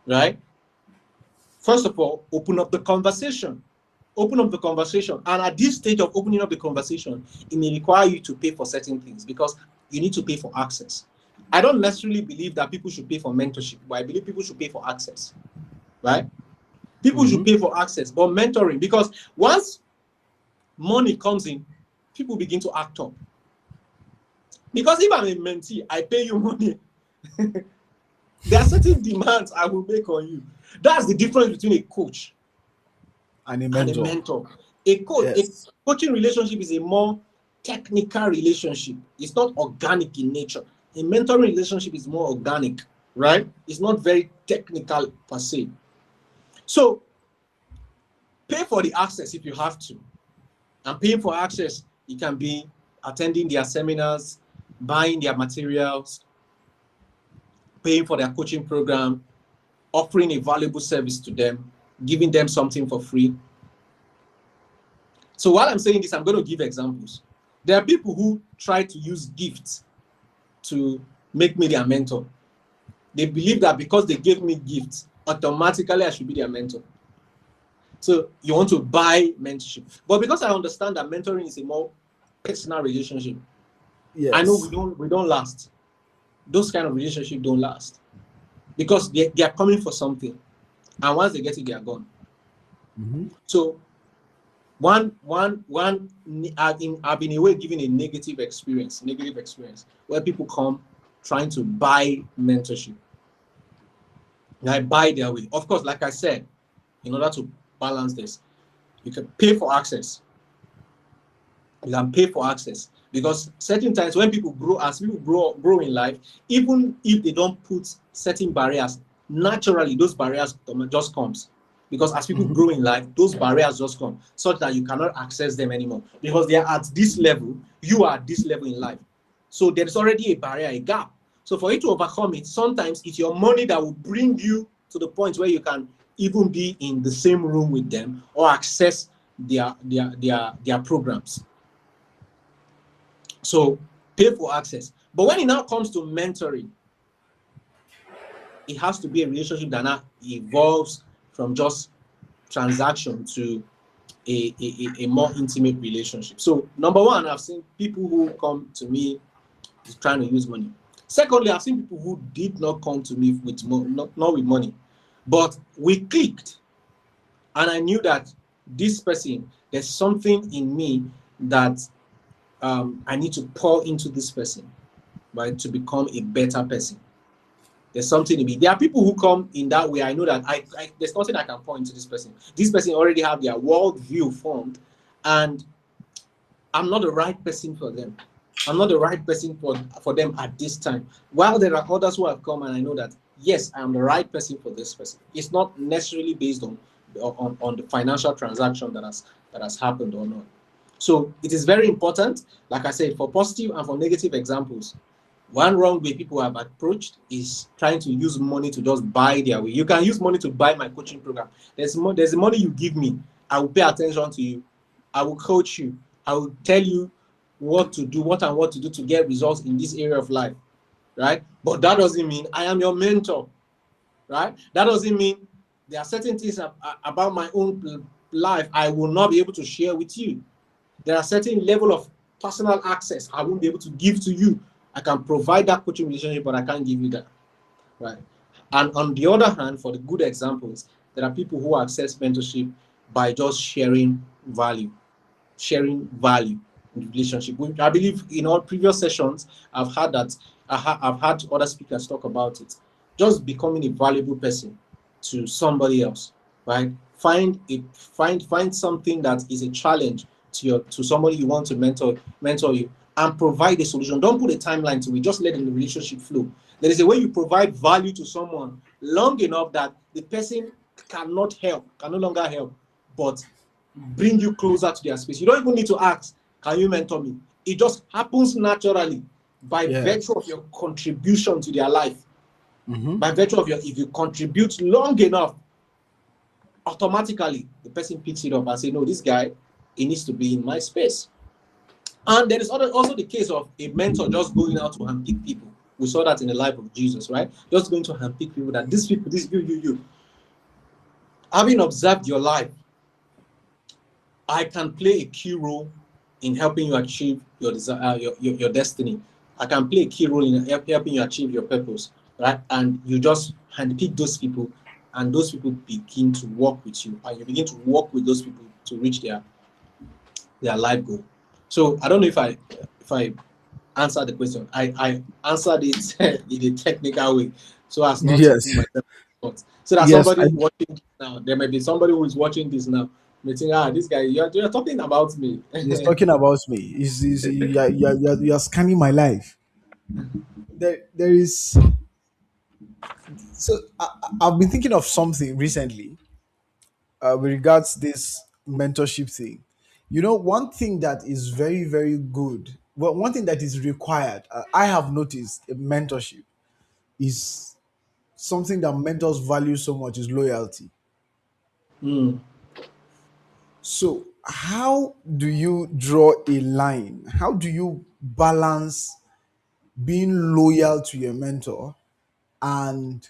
right? First of all, open up the conversation. Open up the conversation. And at this stage of opening up the conversation, it may require you to pay for certain things because you need to pay for access. I don't necessarily believe that people should pay for mentorship, but I believe people should pay for access, right? People should pay for access, but mentoring, because once money comes in, people begin to act up. Because if I'm a mentee, I pay you money. There are certain demands I will make on you. That's the difference between a coach And a and a mentor. mentor. A Yes. coaching relationship is a more technical relationship. It's not organic in nature. A mentoring relationship is more organic, right? It's not very technical per se. So pay for the access if you have to. And paying for access, it can be attending their seminars, buying their materials, paying for their coaching program, offering a valuable service to them, giving them something for free. So while I'm saying this, I'm going to give examples. There are people who try to use gifts to make me their mentor. They believe that because they gave me gifts, automatically I should be their mentor. So you want to buy mentorship. But because I understand that mentoring is a more personal relationship, I know Yes. we don't last. Those kind of relationships don't last because they are coming for something, and once they get it, they are gone. So I've been away giving a negative experience where people come trying to buy mentorship. Like buy their way. Of course, like I said, in order to balance this, you can pay for access. You can pay for access because certain times when people grow, as people grow in life, even if they don't put certain barriers, naturally those barriers just comes. Because as people grow in life, those barriers just come such that you cannot access them anymore because they are at this level, you are at this level in life. So there's already a barrier, a gap. So for you to overcome it, sometimes it's your money that will bring you to the point where you can even be in the same room with them or access their programs. So pay for access. But when it now comes to mentoring, it has to be a relationship that now evolves from just transaction to a more intimate relationship. So number one, I've seen people who come to me trying to use money. Secondly, I've seen people who did not come to me with not with money, but we clicked, and I knew that this person, there's something in me that I need to pour into this person, right, to become a better person. There's something in me. There are people who come in that way. I know that there's nothing I can point to this person. This person already have their worldview formed, and I'm not the right person for them. I'm not the right person for them at this time. While there are others who have come, and I know that yes, I am the right person for this person. It's not necessarily based on the financial transaction that has happened or not. So it is very important, like I said, for positive and for negative examples. One wrong way people have approached is trying to use money to just buy their way. You can use money to buy my coaching program. There's the money you give me. I will pay attention to you. I will coach you. I will tell you what to do to get results in this area of life, right? But that doesn't mean I am your mentor, right? That doesn't mean there are certain things about my own life I will not be able to share with you. There are certain level of personal access I won't be able to give to you. I can provide that coaching relationship, but I can't give you that, right? And on the other hand, for the good examples, There are people who access mentorship by just sharing value in the relationship. I believe in all previous sessions, I've had that. I've had other speakers talk about it. Just becoming a valuable person to somebody else, right? Find something that is a challenge to somebody you want to mentor you, and provide a solution. Don't put a timeline to it. Just let the relationship flow. There is a way you provide value to someone long enough that the person can no longer help, but bring you closer to their space. You don't even need to ask, can you mentor me? It just happens naturally by virtue Yes. of your contribution to their life. Mm-hmm. By virtue of if you contribute long enough, automatically the person picks it up and say, no, this guy, he needs to be in my space. And there is also the case of a mentor just going out to handpick people. We saw that in the life of Jesus, right? Just going to handpick people that these people, this you. Having observed your life, I can play a key role in helping you achieve your desire, your destiny. I can play a key role in helping you achieve your purpose, right? And you just handpick those people, and those people begin to work with you, and you begin to work with those people to reach their life goal. So I don't know if I answered the question. I answered it in a technical way, so as not to Yes. put myself on the spot. So that Yes. somebody watching now, there may be somebody who is watching this now, may think, this guy, you're talking about me. He's talking about me. You're scanning my life. There is. So I've been thinking of something recently with regards this mentorship thing. You know, one thing that is very, very good, well, one thing that is required, I have noticed in mentorship is something that mentors value so much is loyalty. Mm. So, how do you draw a line? How do you balance being loyal to your mentor and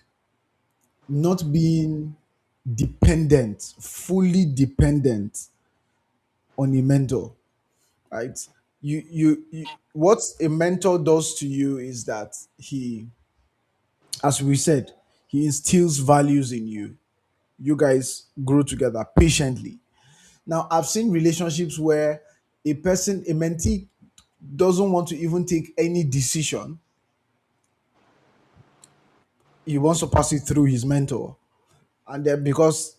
not being dependent, fully dependent on a mentor, right? What a mentor does to you is that he, as we said, he instills values in you. You guys grow together patiently. Now, I've seen relationships where a mentee, doesn't want to even take any decision. He wants to pass it through his mentor. And then because,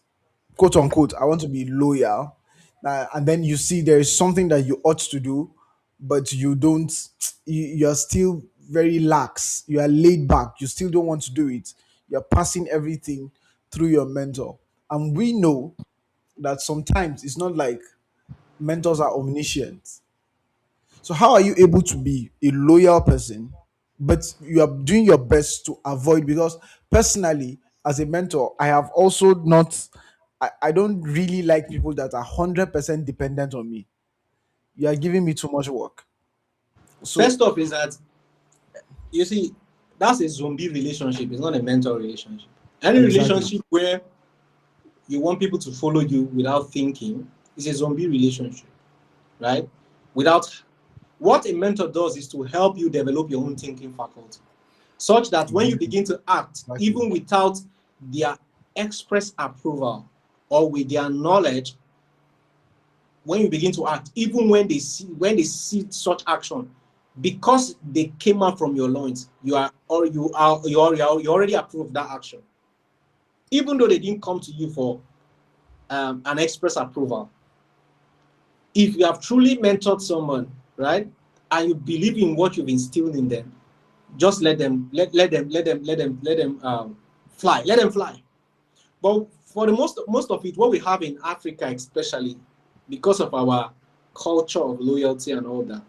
quote unquote, I want to be loyal. And then you see there is something that you ought to do, but you don't, you're still very lax. You are laid back. You still don't want to do it. You're passing everything through your mentor. And we know that sometimes it's not like mentors are omniscient. So how are you able to be a loyal person, but you are doing your best to avoid? Because personally, as a mentor, I have also not. I don't really like people that are 100% dependent on me. You are giving me too much work. So First off, is that you see, that's a zombie relationship. It's not a mentor relationship. Any exactly. relationship where you want people to follow you without thinking is a zombie relationship, right? Without What a mentor does is to help you develop your own thinking faculty, such that when you Exactly. begin to act, Exactly. even without their express approval or with their knowledge, when you begin to act, even when they see such action, because they came out from your loins, you already approved that action, even though they didn't come to you for an express approval. If you have truly mentored someone, right, and you believe in what you've instilled in them, just let them fly. Let them fly. But for the most of it, what we have in Africa, especially because of our culture of loyalty and all that,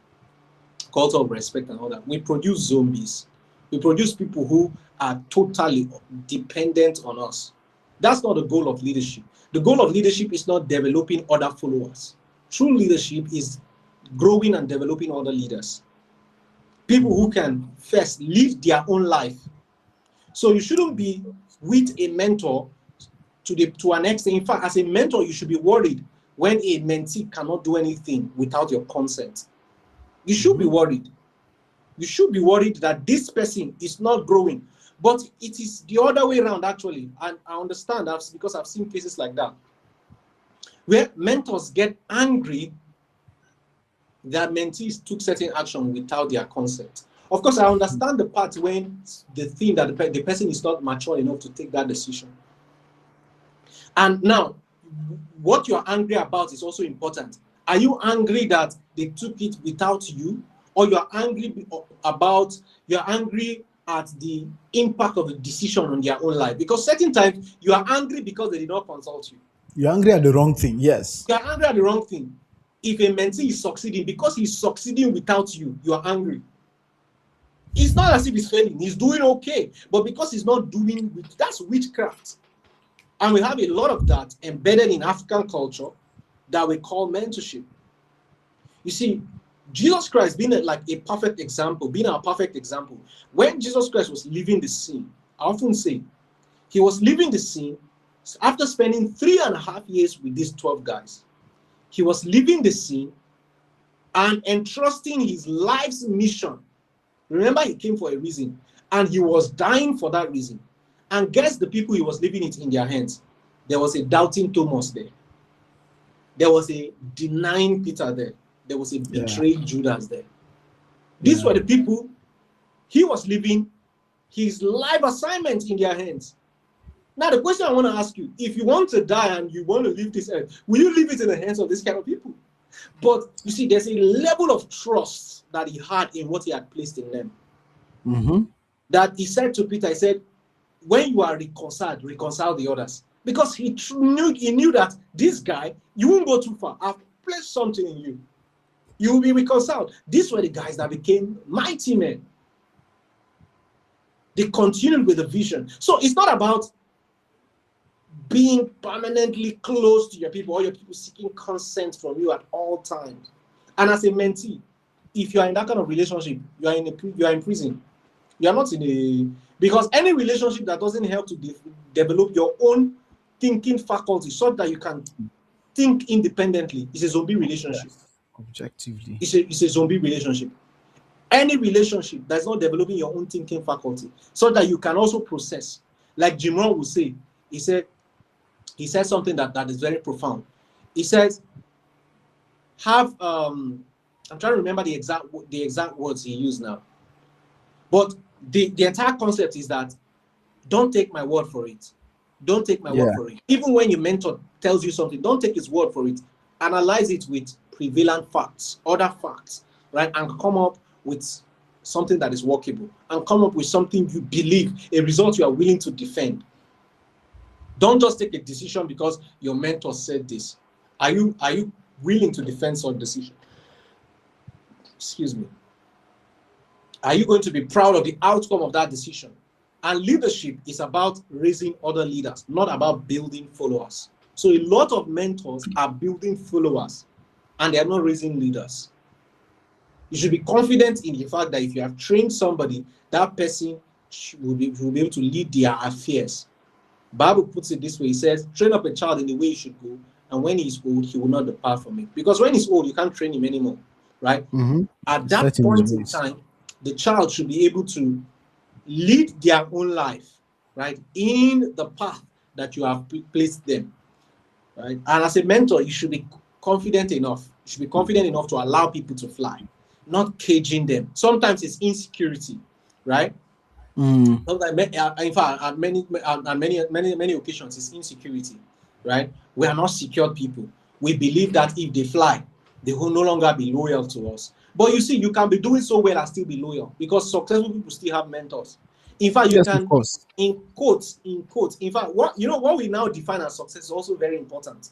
culture of respect and all that, we produce zombies. We produce people who are totally dependent on us. That's not the goal of leadership. The goal of leadership is not developing other followers. True leadership is growing and developing other leaders. People who can first live their own life. So you shouldn't be with a mentor to an extent. In fact, as a mentor, you should be worried when a mentee cannot do anything without your consent. You should be Mhm. worried. You should be worried that this person is not growing. But it is the other way around, actually. And I understand that because I've seen cases like that, where mentors get angry that mentees took certain action without their consent. Of course, I understand the part when the thing that the person is not mature enough to take that decision. And now, what you're angry about is also important. Are you angry that they took it without you, or you're angry at the impact of the decision on their own life? Because certain times you are angry because they did not consult you. You're angry at the wrong thing. Yes. You are angry at the wrong thing. If a mentee is succeeding because he's succeeding without you, you are angry. It's not as if he's failing, he's doing okay, but because he's not doing it, that's witchcraft. And we have a lot of that embedded in African culture that we call mentorship. You see, Jesus Christ being like a perfect example, being our perfect example. When Jesus Christ was leaving the scene, I often say, he was leaving the scene after spending 3.5 years with these 12 guys. He was leaving the scene and entrusting his life's mission. Remember, he came for a reason, and he was dying for that reason. And guess the people he was leaving it in their hands. There was a doubting Thomas there. There was a denying Peter there. There was a betrayed Judas there. These were the people he was leaving his life assignment in their hands. Now, the question I want to ask you, if you want to die and you want to leave this earth, will you leave it in the hands of this kind of people? But you see, there's a level of trust that he had in what he had placed in them. Mm-hmm. That he said to Peter, he said, when you are reconciled, reconcile the others. Because he knew that this guy, you won't go too far. I've placed something in you. You will be reconciled. These were the guys that became mighty men. They continued with the vision. So it's not about being permanently close to your people, or your people seeking consent from you at all times. And as a mentee, if you are in that kind of relationship, you are in prison. You are not in a, because any relationship that doesn't help to develop your own thinking faculty so that you can think independently is a zombie relationship. Yes. Objectively, it's a zombie relationship. Any relationship that's not developing your own thinking faculty so that you can also process, like Jim Rohn would say, he said something that is very profound. He says, I'm trying to remember the exact words he used now, but the entire concept is that don't take my word for it. Don't take my word for it. Even when your mentor tells you something, don't take his word for it. Analyze it with prevalent facts, other facts, right? And come up with something that is workable, and come up with something you believe, a result you are willing to defend. Don't just take a decision because your mentor said this. Are you willing to defend such decision? Excuse me. Are you going to be proud of the outcome of that decision? And leadership is about raising other leaders, not about building followers. So a lot of mentors are building followers and they are not raising leaders. You should be confident in the fact that if you have trained somebody, that person will be able to lead their affairs. Bible puts it this way. He says, train up a child in the way he should go, and when he's old, he will not depart from it. Because when he's old, you can't train him anymore, right? Mm-hmm. At that point in time, the child should be able to lead their own life, right, in the path that you have placed them, right? And as a mentor, you should be confident enough. You should be confident enough to allow people to fly, not caging them. Sometimes it's insecurity, right? Sometimes, in fact, on many occasions, it's insecurity, right? We are not secured people. We believe that if they fly, they will no longer be loyal to us. But you see, you can be doing so well and still be loyal because successful people still have mentors. In fact, you can, in quotes, in fact, what we now define as success is also very important.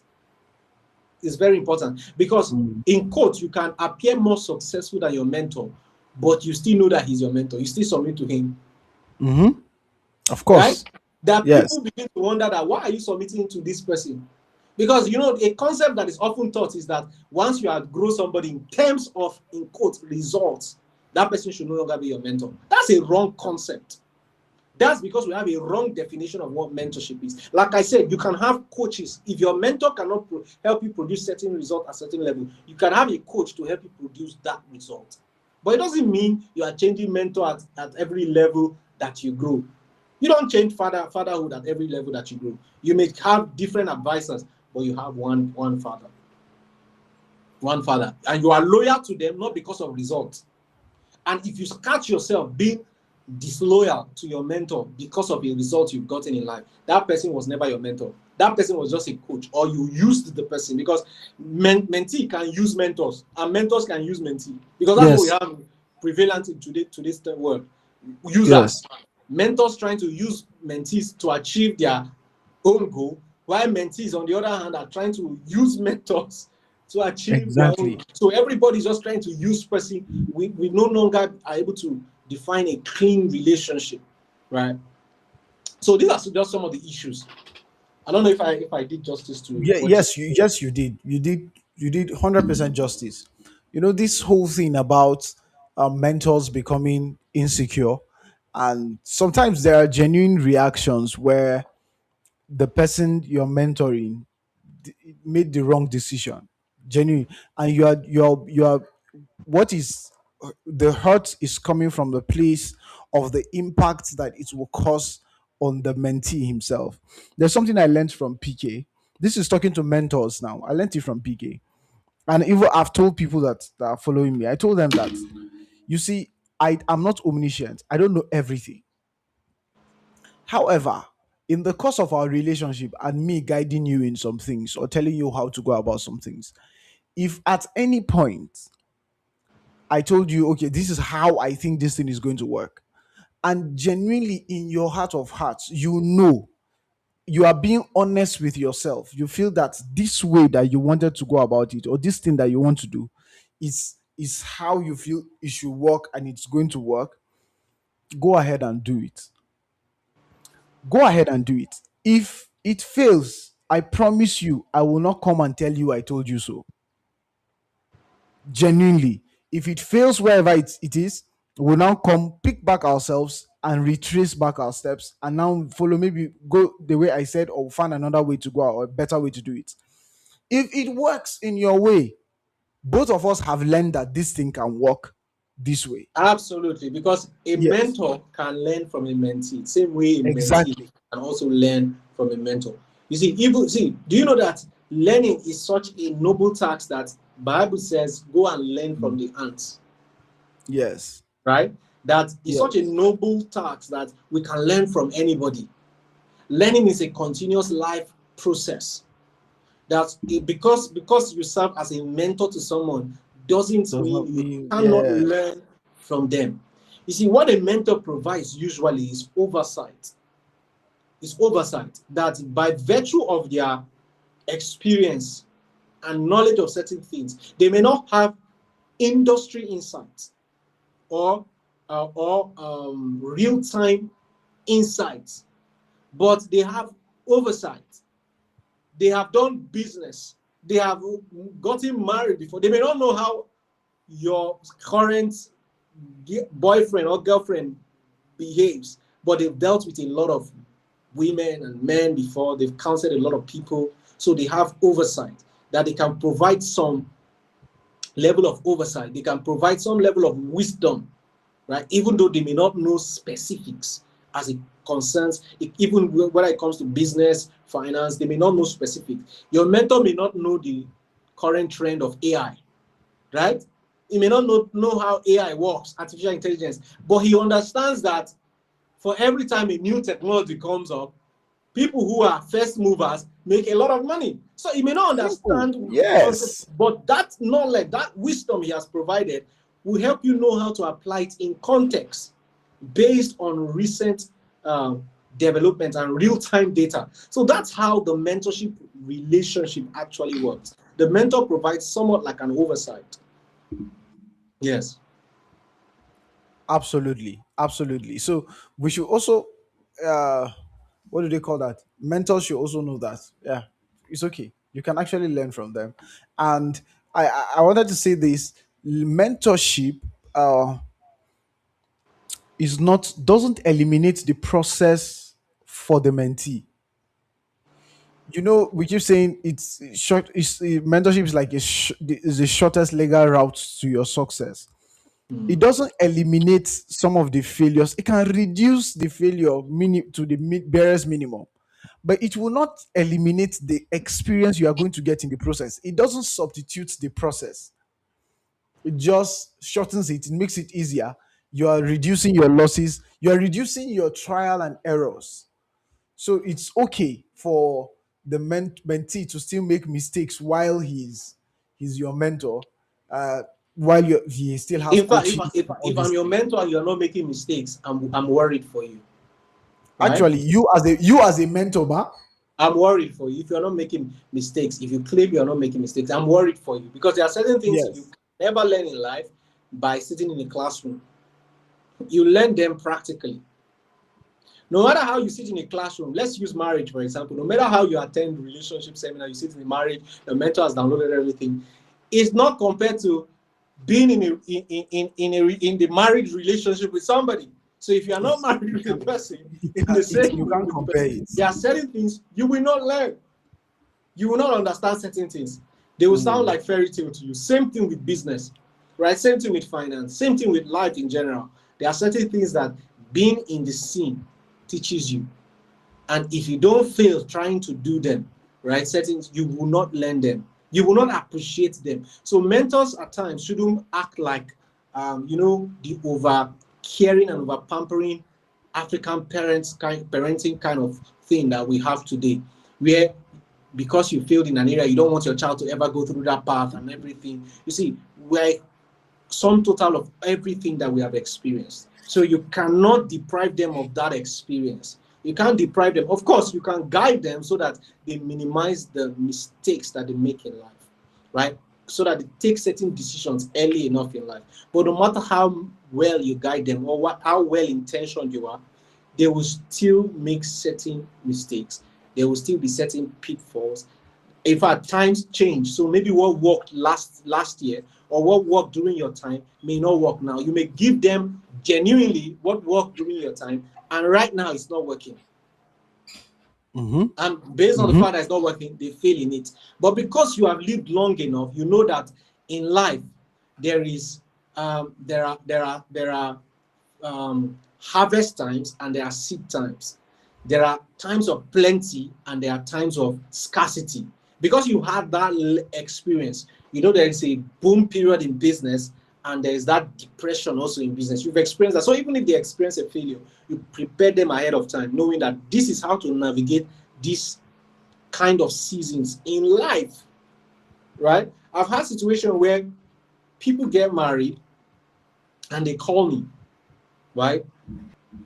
It's very important because in quotes, you can appear more successful than your mentor, but you still know that he's your mentor. You still submit to him. Of course. Right? That people begin to wonder that why are you submitting to this person? Because a concept that is often taught is that once you outgrow somebody in terms of, in quotes, results, that person should no longer be your mentor. That's a wrong concept. That's because we have a wrong definition of what mentorship is. Like I said, you can have coaches. If your mentor cannot help you produce certain result at a certain level, you can have a coach to help you produce that result. But it doesn't mean you are changing mentor at every level that you grow. You don't change fatherhood at every level that you grow. You may have different advisors, but you have one father, and you are loyal to them not because of results. And if you catch yourself being disloyal to your mentor because of a result you've gotten in life, that person was never your mentor. That person was just a coach, or you used the person, because mentee can use mentors and mentors can use mentee, because that's what we Yes. have prevalent in today's world. Yes. Users, mentors trying to use mentees to achieve their own goal, while mentees, on the other hand, are trying to use mentors to achieve their own. Exactly. So everybody's just trying to use person. We no longer are able to define a clean relationship, right? So these are just some of the issues. I don't know if I did justice to Yeah, what you. yes, you did. You did 100% justice. You know, this whole thing about mentors becoming insecure, and sometimes there are genuine reactions where the person you're mentoring made the wrong decision, genuine, and you are what is the hurt is coming from the place of the impact that it will cause on the mentee himself. There's something I learned from PK. This is talking to mentors now. I learned it from PK. And even I've told people that are following me, I told them that, you see, I'm not omniscient. I don't know everything. However, in the course of our relationship and me guiding you in some things or telling you how to go about some things, if at any point I told you, okay, this is how I think this thing is going to work, and genuinely in your heart of hearts, you know, you are being honest with yourself, you feel that this way that you wanted to go about it or this thing that you want to do is how you feel it should work and it's going to work, go ahead and do it. Go ahead and do it. If it fails, I promise you, I will not come and tell you I told you so. Genuinely. If it fails wherever it is, we'll now come, pick back ourselves, and retrace back our steps, and now follow, maybe go the way I said, or find another way to go or a better way to do it. If it works in your way, both of us have learned that this thing can work this way. Absolutely, because a Yes, mentor can learn from a mentee, same way a mentee exactly. can also learn from a mentor. You see, even see, do you know that learning is such a noble task that Bible says, "Go and learn from Mm. the ants." Yes, Right? That is such a yes, noble task that we can learn from anybody. Learning is a continuous life process. That because you serve as a mentor to someone doesn't does mean not you mean, cannot yeah, learn from them. You see, what a mentor provides usually is oversight. Is oversight that by virtue of their experience and knowledge of certain things, they may not have industry insights or real-time insights, but they have oversight. They have done business. They have gotten married before. They may not know how your current boyfriend or girlfriend behaves, but they've dealt with a lot of women and men before. They've counseled a lot of people. So they have oversight that they can provide some level of oversight. They can provide some level of wisdom, right? Even though they may not know specifics as it concerns, even when it comes to business, finance, they may not know specifics. Your mentor may not know the current trend of AI, right? He may not know how AI works, artificial intelligence, but he understands that for every time a new technology comes up, people who are first movers make a lot of money. So he may not simple. understand the concept, Yes, but that knowledge, that wisdom he has provided will help you know how to apply it in context based on recent uh, development and real-time data. So that's how the mentorship relationship actually works. The mentor provides somewhat like an oversight. Yes. absolutely, absolutely. So we should also, uh what do they call that, mentors should also know that, yeah, it's okay, you can actually learn from them. And I wanted to say this: mentorship uh is not, doesn't eliminate the process for the mentee. You know, we keep saying it's short, mentorship is like is the shortest legal route to your success. It doesn't eliminate some of the failures. It can reduce the failure to the barest minimum, but it will not eliminate the experience you are going to get in the process. It doesn't substitute the process. It just shortens it. It makes it easier. You are reducing your losses. You are reducing your trial and errors. So it's okay for the mentee to still make mistakes while he's your mentor, uh, while he still has In fact, coaching and all if these I'm your things. mentor and you're not making mistakes, I'm worried for you, right? Actually, you as a mentor, ma, I'm worried for you if you're not making mistakes. If you claim you're not making mistakes, I'm worried for you because there are certain things you yes, can never learn in life by sitting in a classroom. You learn them practically. No matter how you sit in a classroom, let's use marriage for example. No matter how you attend relationship seminar, you sit in a marriage, the mentor has downloaded everything. It's not compared to being in the marriage relationship with somebody. So if you are not married with a person in the same you room can't with the compare person, it. there are certain things you will not learn. You will not understand certain things. They will sound Mm. like fairy tale to you. Same thing with business, right? Same thing with finance. Same thing with life in general. There are certain things that being in the scene teaches you, and if you don't fail trying to do them, right, settings, you will not learn them. You will not appreciate them. So mentors at times shouldn't act like, the over caring and over pampering African parenting kind of thing that we have today, where because you failed in an area, you don't want your child to ever go through that path and everything. You see, we're sum total of everything that we have experienced. So you cannot deprive them of that experience. You can't deprive them. Of course, you can guide them so that they minimize the mistakes that they make in life, right? So that they take certain decisions early enough in life. But no matter how well you guide them or how well intentioned you are, they will still make certain mistakes. There will still be certain pitfalls. In fact, times change. So maybe what worked last year or what worked during your time may not work now. You may give them genuinely what worked during your time, and right now it's not working. Mm-hmm. And based on the Mm-hmm. fact that it's not working, they fail in it. But because you have lived long enough, you know that in life there is there are harvest times and there are seed times. There are times of plenty and there are times of scarcity. Because you had that experience, you know there is a boom period in business and there is that depression also in business. You've experienced that. So even if they experience a failure, you prepare them ahead of time, knowing that this is how to navigate this kind of seasons in life, right? I've had situations where people get married and they call me, right?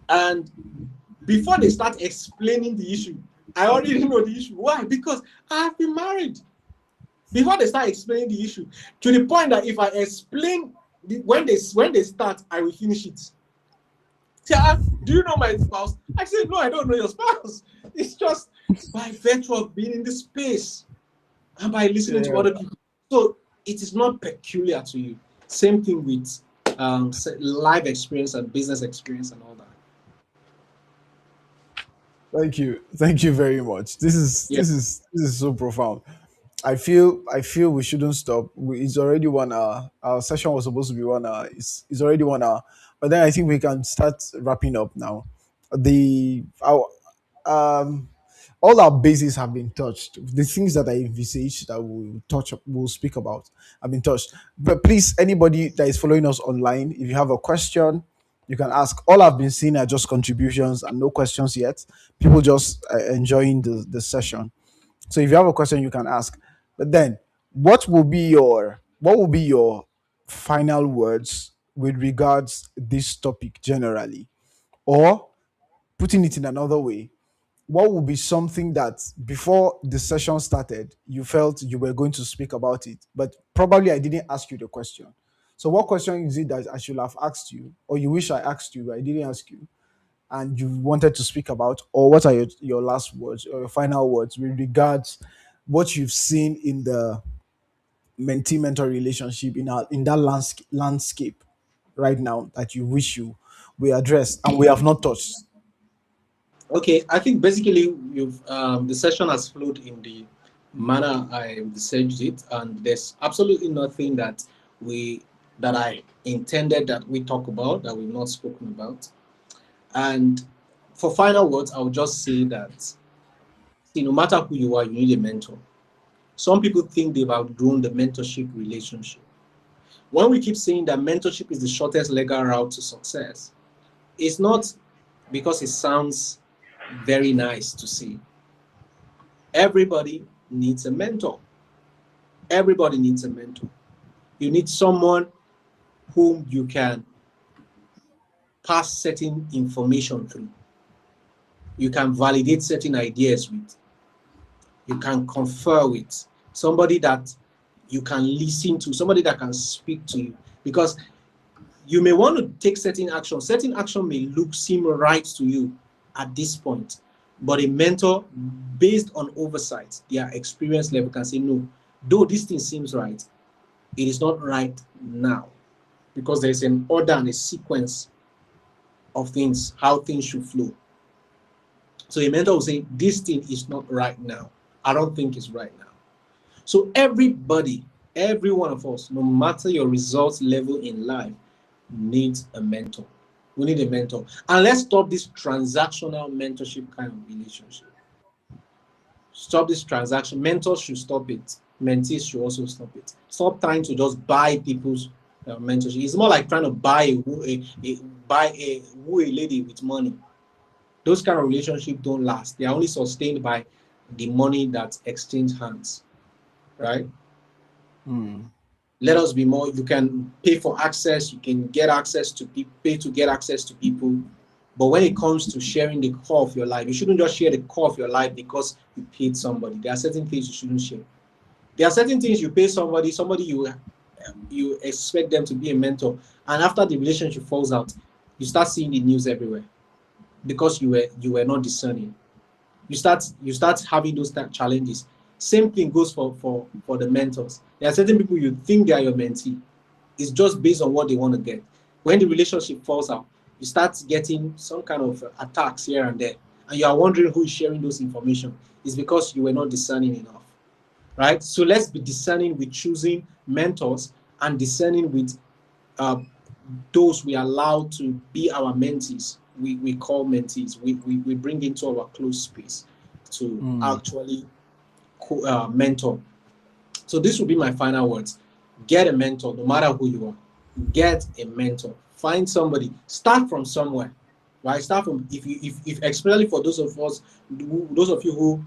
And before they start explaining the issue, I already know the issue. Why? Because I have been married. Before they start explaining the issue, to the point that if I explain when they start, I will finish it. Say, do you know my spouse? I said, no, I don't know your spouse. It's just by virtue of being in the space and by listening to Yeah. other people. So it is not peculiar to you. Same thing with life experience and business experience and all that. Thank you very much. This is Yeah. this is this is so profound. I feel we shouldn't stop. It's already 1 hour. Our session was supposed to be 1 hour. It's already 1 hour. But then I think we can start wrapping up now. The our um all our bases have been touched. The things that I envisage that we'll speak about have been touched. But please, anybody that is following us online, if you have a question, you can ask. All I've been seeing are just contributions and no questions yet. People just enjoying the session. So if you have a question, you can ask. But then, what will be your final words with regards this topic generally, or putting it in another way? What would be something that before the session started you felt you were going to speak about it, but probably I didn't ask you the question? So, what question is it that I should have asked you, or you wish I asked you, but I didn't ask you, and you wanted to speak about? Or what are your last words or your final words with regards what you've seen in the mentee mentor relationship in that landscape right now that you wish we addressed and we have not touched? Okay, I think basically you've the session has flowed in the manner I researched it, and there's absolutely nothing that we that I intended that we talk about that we've not spoken about. And for final words, I would just say that, see, no matter who you are, you need a mentor. Some people think they've outgrown the mentorship relationship. When we keep saying that mentorship is the shortest legal route to success, it's not because it sounds very nice to say. Everybody needs a mentor. Everybody needs a mentor. You need someone whom you can pass certain information through. You can validate certain ideas with. You can confer with. Somebody that you can listen to, somebody that can speak to you. Because you may want to take certain action. Certain action may seem right to you at this point. But a mentor, based on oversight, their experience level, can say, no, though this thing seems right, it is not right now. Because there's an order and a sequence of things, how things should flow. So a mentor will say, this thing is not right now. I don't think it's right now. So everybody, every one of us, no matter your results level in life, needs a mentor. We need a mentor. And let's stop this transactional mentorship kind of relationship. Stop this transaction. Mentors should stop it. Mentees should also stop it. Stop trying to just buy people's mentorship. It's more like trying to buy a lady with money. Those kind of relationships don't last. They are only sustained by the money that exchange hands, right? Let us be more. You can pay for access. You can get access to people. Pay to get access to people. But when it comes to sharing the core of your life, you shouldn't just share the core of your life because you paid somebody. There are certain things you shouldn't share. There are certain things you pay somebody you expect them to be a mentor, and after the relationship falls out, you start seeing the news everywhere because you were not discerning. You start having those challenges. Same thing goes for the mentors. There are certain people you think they are your mentee. It's just based on what they want to get. When the relationship falls out, you start getting some kind of attacks here and there, and you are wondering who is sharing those information. It's because you were not discerning enough, right? So let's be discerning with choosing mentors and discerning with uh, those we allow to be our mentees. We call mentees. We bring into our close space to actually mentor. So this will be my final words. Get a mentor, no matter who you are. Get a mentor. Find somebody. Start from somewhere. Right? Start from if especially for those of us, those of you who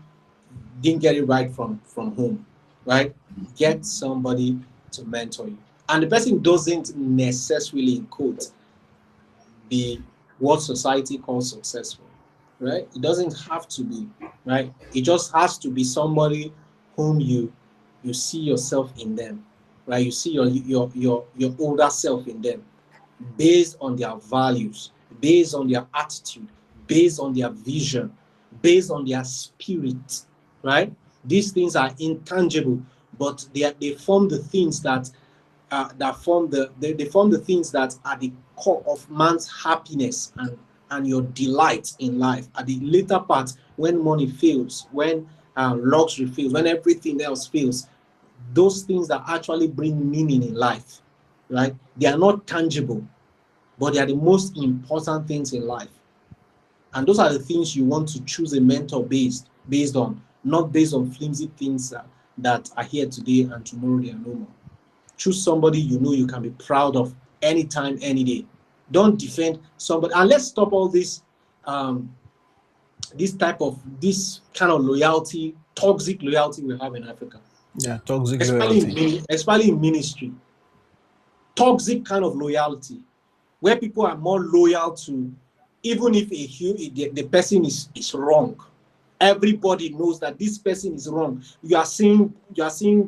didn't get it right from home, right? Get somebody to mentor you. And the person doesn't necessarily, in quote, be what society calls successful, right? It doesn't have to be, right? It just has to be somebody whom you see yourself in them, right? You see your older self in them, based on their values, based on their attitude, based on their vision, based on their spirit, right? These things are intangible, but they form the things that form they form the things that are the core of man's happiness and your delight in life. At the later part, when money fails, when luxury fails, when everything else fails, those things that actually bring meaning in life, right? They are not tangible, but they are the most important things in life. And those are the things you want to choose a mentor based on, not based on flimsy things that are here today and tomorrow they are no more. Choose somebody you know you can be proud of anytime, any day. Don't defend somebody. And let's stop all um, this kind of loyalty, toxic loyalty we have in Africa, Yeah, toxic loyalty. especially in ministry. Toxic kind of loyalty, where people are more loyal to, even if the person is wrong. Everybody knows that this person is wrong. You are seeing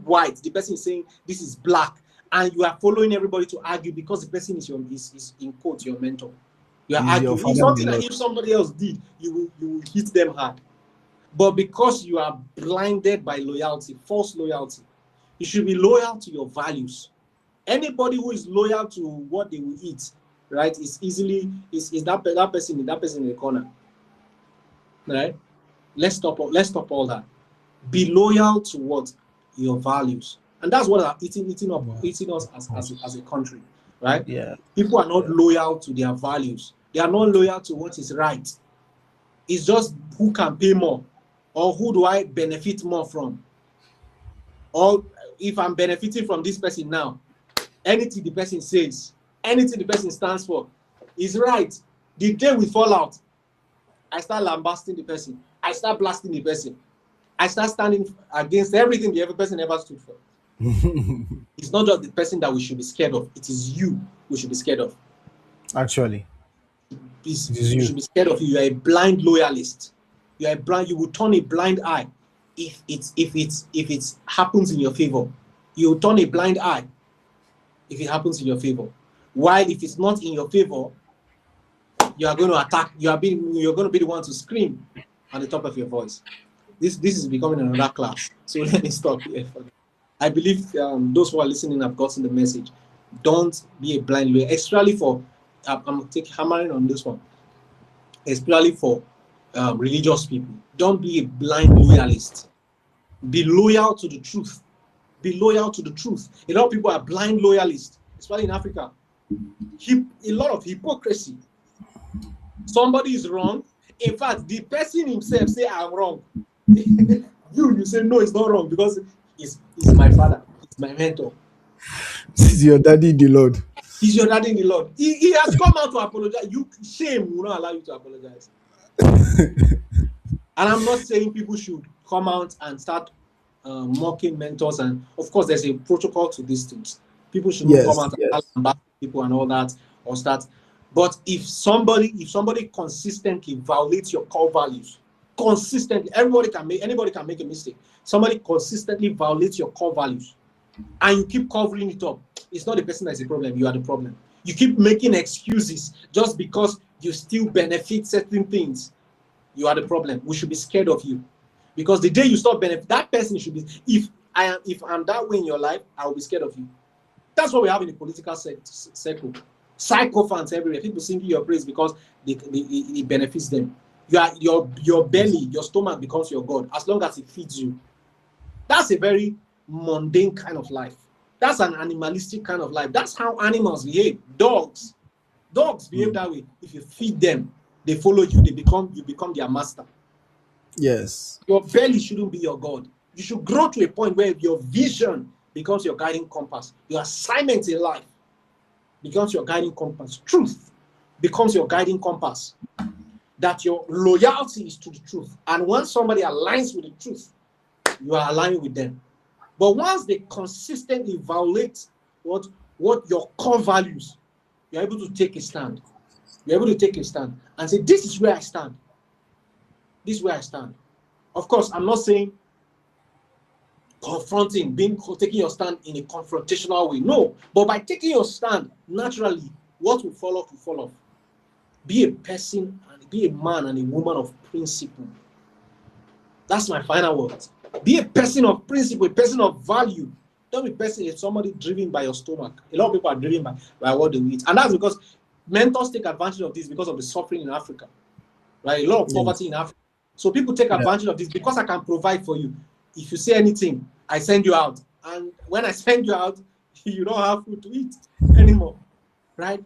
white. The person is saying this is black, and you are following everybody to argue because the person is in quote your mentor. You are He's your arguing. It's father in the something that Lord. if somebody else did, you will hit them hard. But because you are blinded by loyalty, false loyalty, you should be loyal to your values. Anybody who is loyal to what they will eat, right, is that person in the corner, right? Let's stop all that. Be loyal to what your values, and that's what are eating Wow. us Of course. as a country. right? Yeah. People are not Yeah. loyal to their values. They are not loyal to what is right. It's just who can pay more, or who do I benefit more from, or if I'm benefiting from this person now, anything the person says, anything the person stands for is right. The day we fall out, I start lambasting the person. I start blasting the person. I start standing against everything the other person ever stood for. It's not just the person that we should be scared of. It is you we should be scared of. Actually, Please, it is we you. should be scared of you. You are a blind loyalist. You are a blind. You will turn a blind eye if it happens in your favor. You will turn a blind eye if it happens in your favor. While if it's not in your favor, you are going to attack. You're going to be the one to scream at the top of your voice. This is becoming another class. So let me stop here. I believe those who are listening have gotten the message. Don't be a blind loyal, especially for I'm hammering on this one, especially for religious people. Don't be a blind loyalist. Be loyal to the truth. Be loyal to the truth. A lot of people are blind loyalists, especially in Africa. A lot of hypocrisy. Somebody is wrong. In fact, the person himself say I'm wrong. You say no, it's not wrong because it's my father, it's my mentor. This is your daddy, the Lord. He's your daddy in the Lord. He has come out to apologize. You shame will not allow you to apologize. And I'm not saying people should come out and start mocking mentors. And of course, there's a protocol to these things. People shouldn't come Yes. out and start Yes. lambasting people and all that, or start. But if somebody consistently violates your core values, consistently, anybody can make a mistake. Somebody consistently violates your core values, and you keep covering it up. It's not the person that's the problem. You are the problem. You keep making excuses just because you still benefit certain things. You are the problem. We should be scared of you, because the day you stop benefit, that person should be. If I'm that way in your life, I will be scared of you. That's what we have in the political circle. Sycophants everywhere. People singing your praise because it benefits them. Your belly, your stomach becomes your god as long as it feeds you. That's a very mundane kind of life. That's an animalistic kind of life. That's how animals behave. Dogs behave that way. If you feed them, they follow you. You become their master. Yes. Your belly shouldn't be your God. You should grow to a point where your vision becomes your guiding compass. Your assignment in life becomes your guiding compass. Truth becomes your guiding compass. That your loyalty is to the truth. And once somebody aligns with the truth, you are aligning with them. But once they consistently violate what your core values, you're able to take a stand. You're able to take a stand and say, this is where I stand. This is where I stand. Of course, I'm not saying taking your stand in a confrontational way. No, but by taking your stand, naturally, what will follow. Be a person and be a man and a woman of principle. That's my final words. Be a person of principle, a person of value. Don't be somebody driven by your stomach. A lot of people are driven by what they eat. And that's because mentors take advantage of this because of the suffering in Africa. Right? A lot of poverty Yes. in Africa. So people take Yeah. advantage of this because I can provide for you. If you say anything, I send you out. And when I send you out, you don't have food to eat anymore. Right?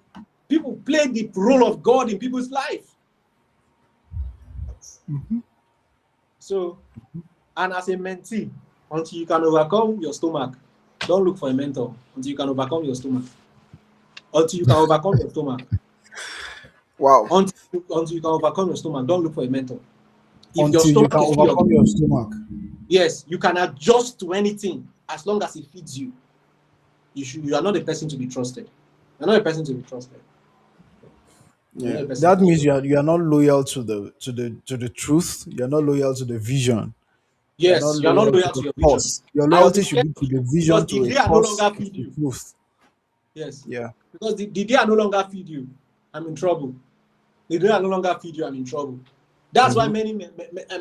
People play the role of God in people's life. So, and as a mentee, until you can overcome your stomach, don't look for a mentor until you can overcome your stomach. Until you can overcome your stomach. Wow. Until you can overcome your stomach, don't look for a mentor. If your Until you stomach can is still your, overcome your stomach. yes, you can adjust to anything as long as it feeds you. You are not a person to be trusted. You're not a person to be trusted. You're not Yeah. a person That to be means trusted. you are not loyal to the truth. You're not loyal to the vision. You're not Yes, you are not loyal to loyal the to your vision. cause. Your I will be loyalty should scared be of to the you because vision, the to a day I no cause, longer to feed the you. truth. Yes. Yeah. Because the day I no longer feed you, I'm in trouble. The day I no longer feed you, I'm in trouble. That's why many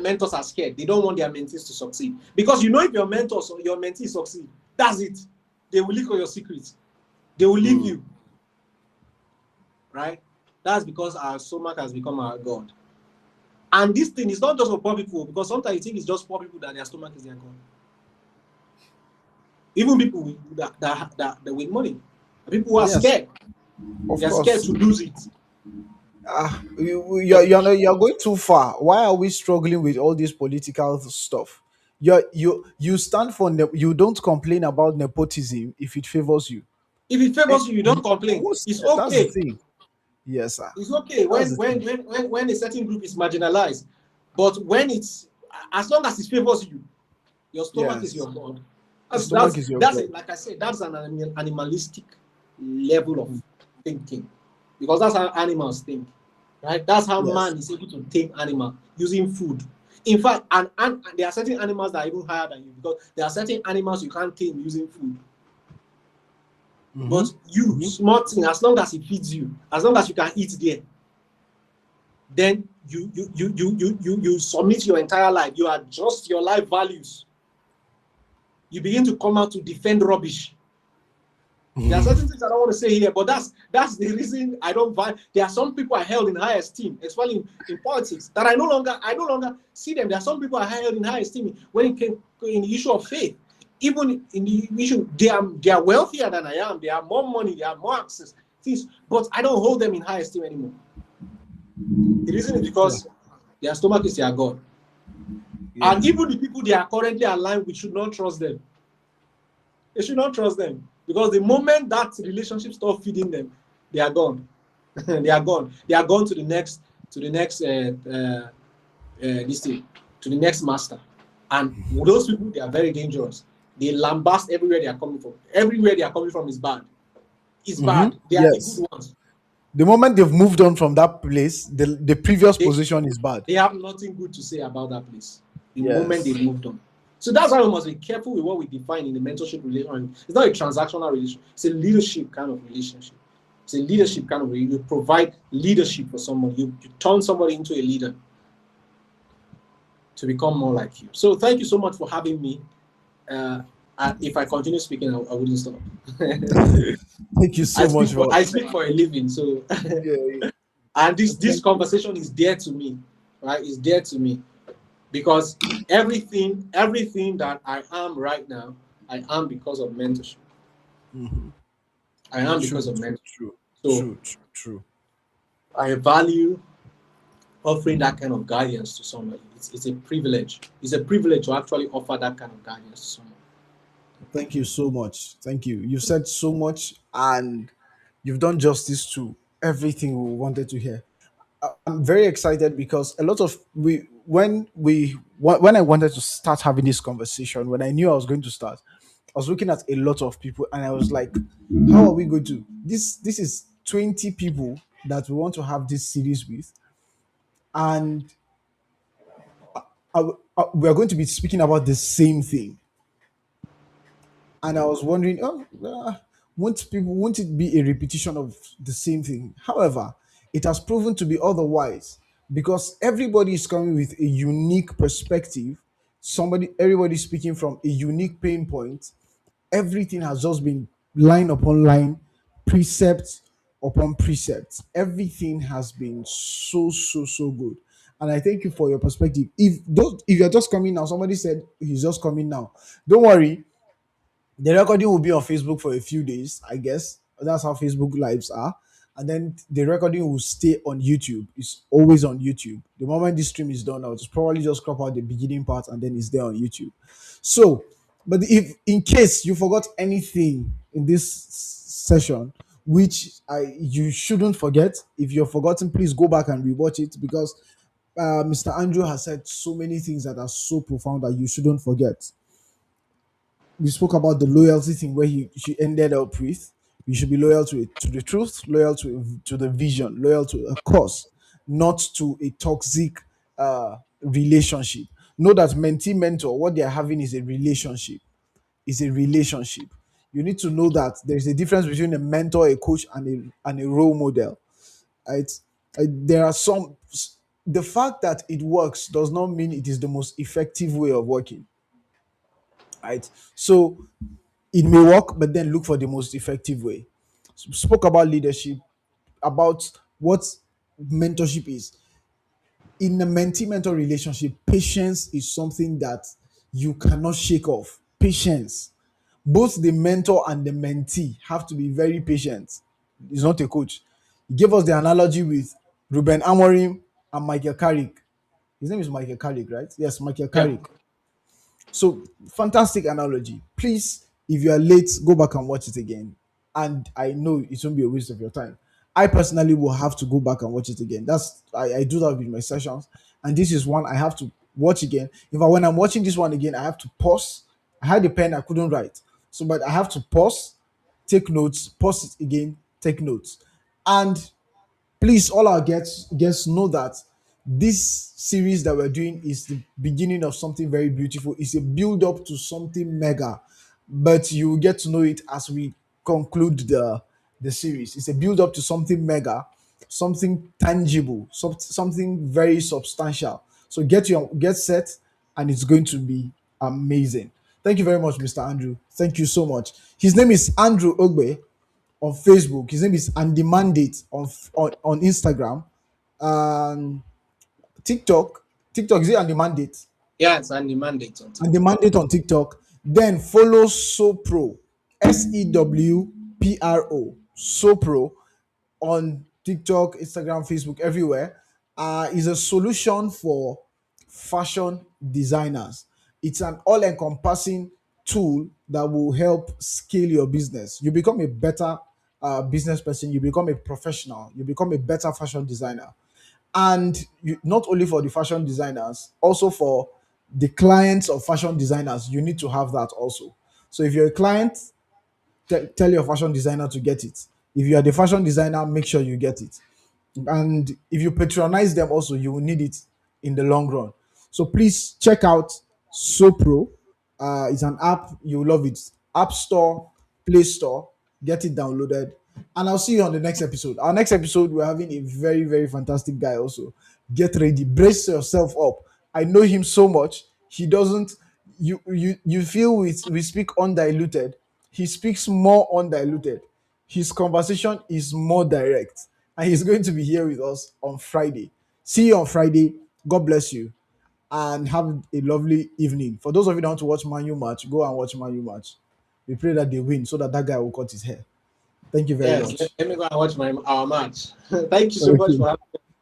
mentors are scared. They don't want their mentees to succeed. Because you know if your mentors or your mentees succeed, that's it. They will leak all your secrets. They will leave you. Right? That's because our stomach has become our God. And this thing is not just for poor people, because sometimes you think it's just poor people that their stomach is their God. Even people that with money. People are Yes, scared. of They are scared course. to lose it. You're, you're going too far. Why are we struggling with all this political stuff? You stand for you don't complain about nepotism if it favors you. If it And favors you, you don't complain. It's that's the okay. thing. Yes, sir. It's okay That's when the thing. a certain group is marginalized. But when it's, as long as it favors you, your stomach is Yes, your god. the That's stomach that's is your that's god. it. Like I said, that's an animalistic level of thinking, because that's how animals think, right? That's how Yes. man is able to tame animal using food. In fact, and there are certain animals that are even higher than you, because there are certain animals you can't tame using food. Mm-hmm. But you, Mm-hmm. small thing, as long as it feeds you, as long as you can eat there, then you submit your entire life. You adjust your life values. You begin to come out to defend rubbish. There are certain things I don't want to say here, but that's the reason I don't value. There are some people I held in high esteem, especially in politics, that I no longer see them. There are some people I held in high esteem when it came in the issue of faith. Even in the issue, they are wealthier than I am. They have more money. They have more access. Things, but I don't hold them in high esteem anymore. The reason is Yeah. because their stomach is their god. Yeah. And even the people they are currently aligned with should not trust them. They should not trust them, because the moment that relationship stop feeding them, they are gone. They are gone. They are gone to the next this thing, to the next master. And those people, they are very dangerous. They lambast everywhere they are coming from. Everywhere they are coming from is bad. It's Mm-hmm. bad. They are the Yes. good ones. The moment they've moved on from that place, the previous They position is bad. they have nothing good to say about that place the moment they Yes. moved on. So that's why we must be careful with what we define in the mentorship relationship. It's not a transactional relationship, it's a leadership kind of relationship. It's a leadership kind of relationship. You provide leadership for someone, you turn somebody into a leader to become more like you. So thank you so much for having me. Uh, if I continue speaking, I wouldn't stop. Thank you so much for I speak for a living, so yeah, and this thank you. conversation is dear to me, right? It's dear to me, because everything that I am right now, I am because of mentorship. Mhm. I am True, because of true, mentorship. true, So true, true, true. I value offering that kind of guidance to somebody. It's a privilege. It's a privilege to actually offer that kind of guidance to someone. Thank you so much. Thank you. You've said so much and you've done justice to everything we wanted to hear. I'm very excited because a lot of when I wanted to start having this conversation, when I knew I was going to start, I was looking at a lot of people and I was like, how are we going to this is 20 people that we want to have this series with, and we are going to be speaking about the same thing. And I was wondering, won't it be a repetition of the same thing? However, it has proven to be otherwise because everybody is coming with a unique perspective. Everybody speaking from a unique pain point. Everything has just been line upon line, precept upon precept. Everything has been so good. And I thank you for your perspective. If you're just coming now, somebody said he's just coming now. Don't worry, the recording will be on Facebook for a few days, I guess. That's how Facebook lives are. And then the recording will stay on YouTube. It's always on YouTube. The moment this stream is done, I'll just probably just crop out the beginning part and then it's there on YouTube. So, but if in case you forgot anything in this session, which you shouldn't forget, if you're forgotten, please go back and rewatch it because Mr. Andrew has said so many things that are so profound that you shouldn't forget. We spoke about the loyalty thing where she ended up with you should be loyal to the truth, loyal to the vision, loyal to a cause, not to a toxic relationship. Know that mentee mentor, what they are having is a relationship. Is a relationship. You need to know that there's a difference between a mentor, a coach, and a role model. Right? There are some. The fact that it works does not mean it is the most effective way of working. Right? So it may work, but then look for the most effective way. Spoke about leadership, about what mentorship is. In a mentee mentor relationship, patience is something that you cannot shake off. Patience. Both the mentor and the mentee have to be very patient. He's not a coach. He gave us the analogy with Ruben Amorim and Michael Carrick. His name is Michael Carrick, right? Yes, Michael Yeah. Carrick. So fantastic analogy. Please, if you are late, go back and watch it again. And I know it won't be a waste of your time. I personally will have to go back and watch it again. I do that with my sessions, and this is one I have to watch again. In fact, when I'm watching this one again, I have to pause. I had a pen, I couldn't write, so but I have to pause, take notes, pause it again, take notes, and please, all our guests know that this series that we're doing is the beginning of something very beautiful. It's a build up to something mega, but you will get to know it as we conclude the series. It's a build up to something mega, something tangible, something very substantial. So get set, and it's going to be amazing. Thank you very much, Mr. Andrew. Thank you so much. His name is Andrew Ogbe on Facebook. His name is Andy Mandate on Instagram. Um, TikTok. TikTok is it Andy Mandate? Yeah, it's on the mandate on Andy TikTok. Mandate on TikTok. Then follow Sopro, Sewpro, Sopro on TikTok, Instagram, Facebook, everywhere. Is a solution for fashion designers. It's an all-encompassing tool that will help scale your business. You become a better business person. You become a professional. You become a better fashion designer. And not only for the fashion designers, also for the clients of fashion designers, you need to have that also. So if you're a client, tell your fashion designer to get it. If you are the fashion designer, make sure you get it. And if you patronize them also, you will need it in the long run. So please check out Sopro. It's an app, you will love it. App Store, Play Store, get it downloaded. And I'll see you on the next episode. Our next episode, we're having a very, very fantastic guy also. Get ready, brace yourself up. I know him so much. He doesn't, you feel we speak undiluted. He speaks more undiluted. His conversation is more direct, and he's going to be here with us on Friday. See you on Friday. God bless you, and have a lovely evening. For those of you that want to watch Man U match, go and watch Man U match. We pray that they win so that that guy will cut his hair. Thank you very Yes, much. let me go and watch our match. Thank you so much Okay. for having me.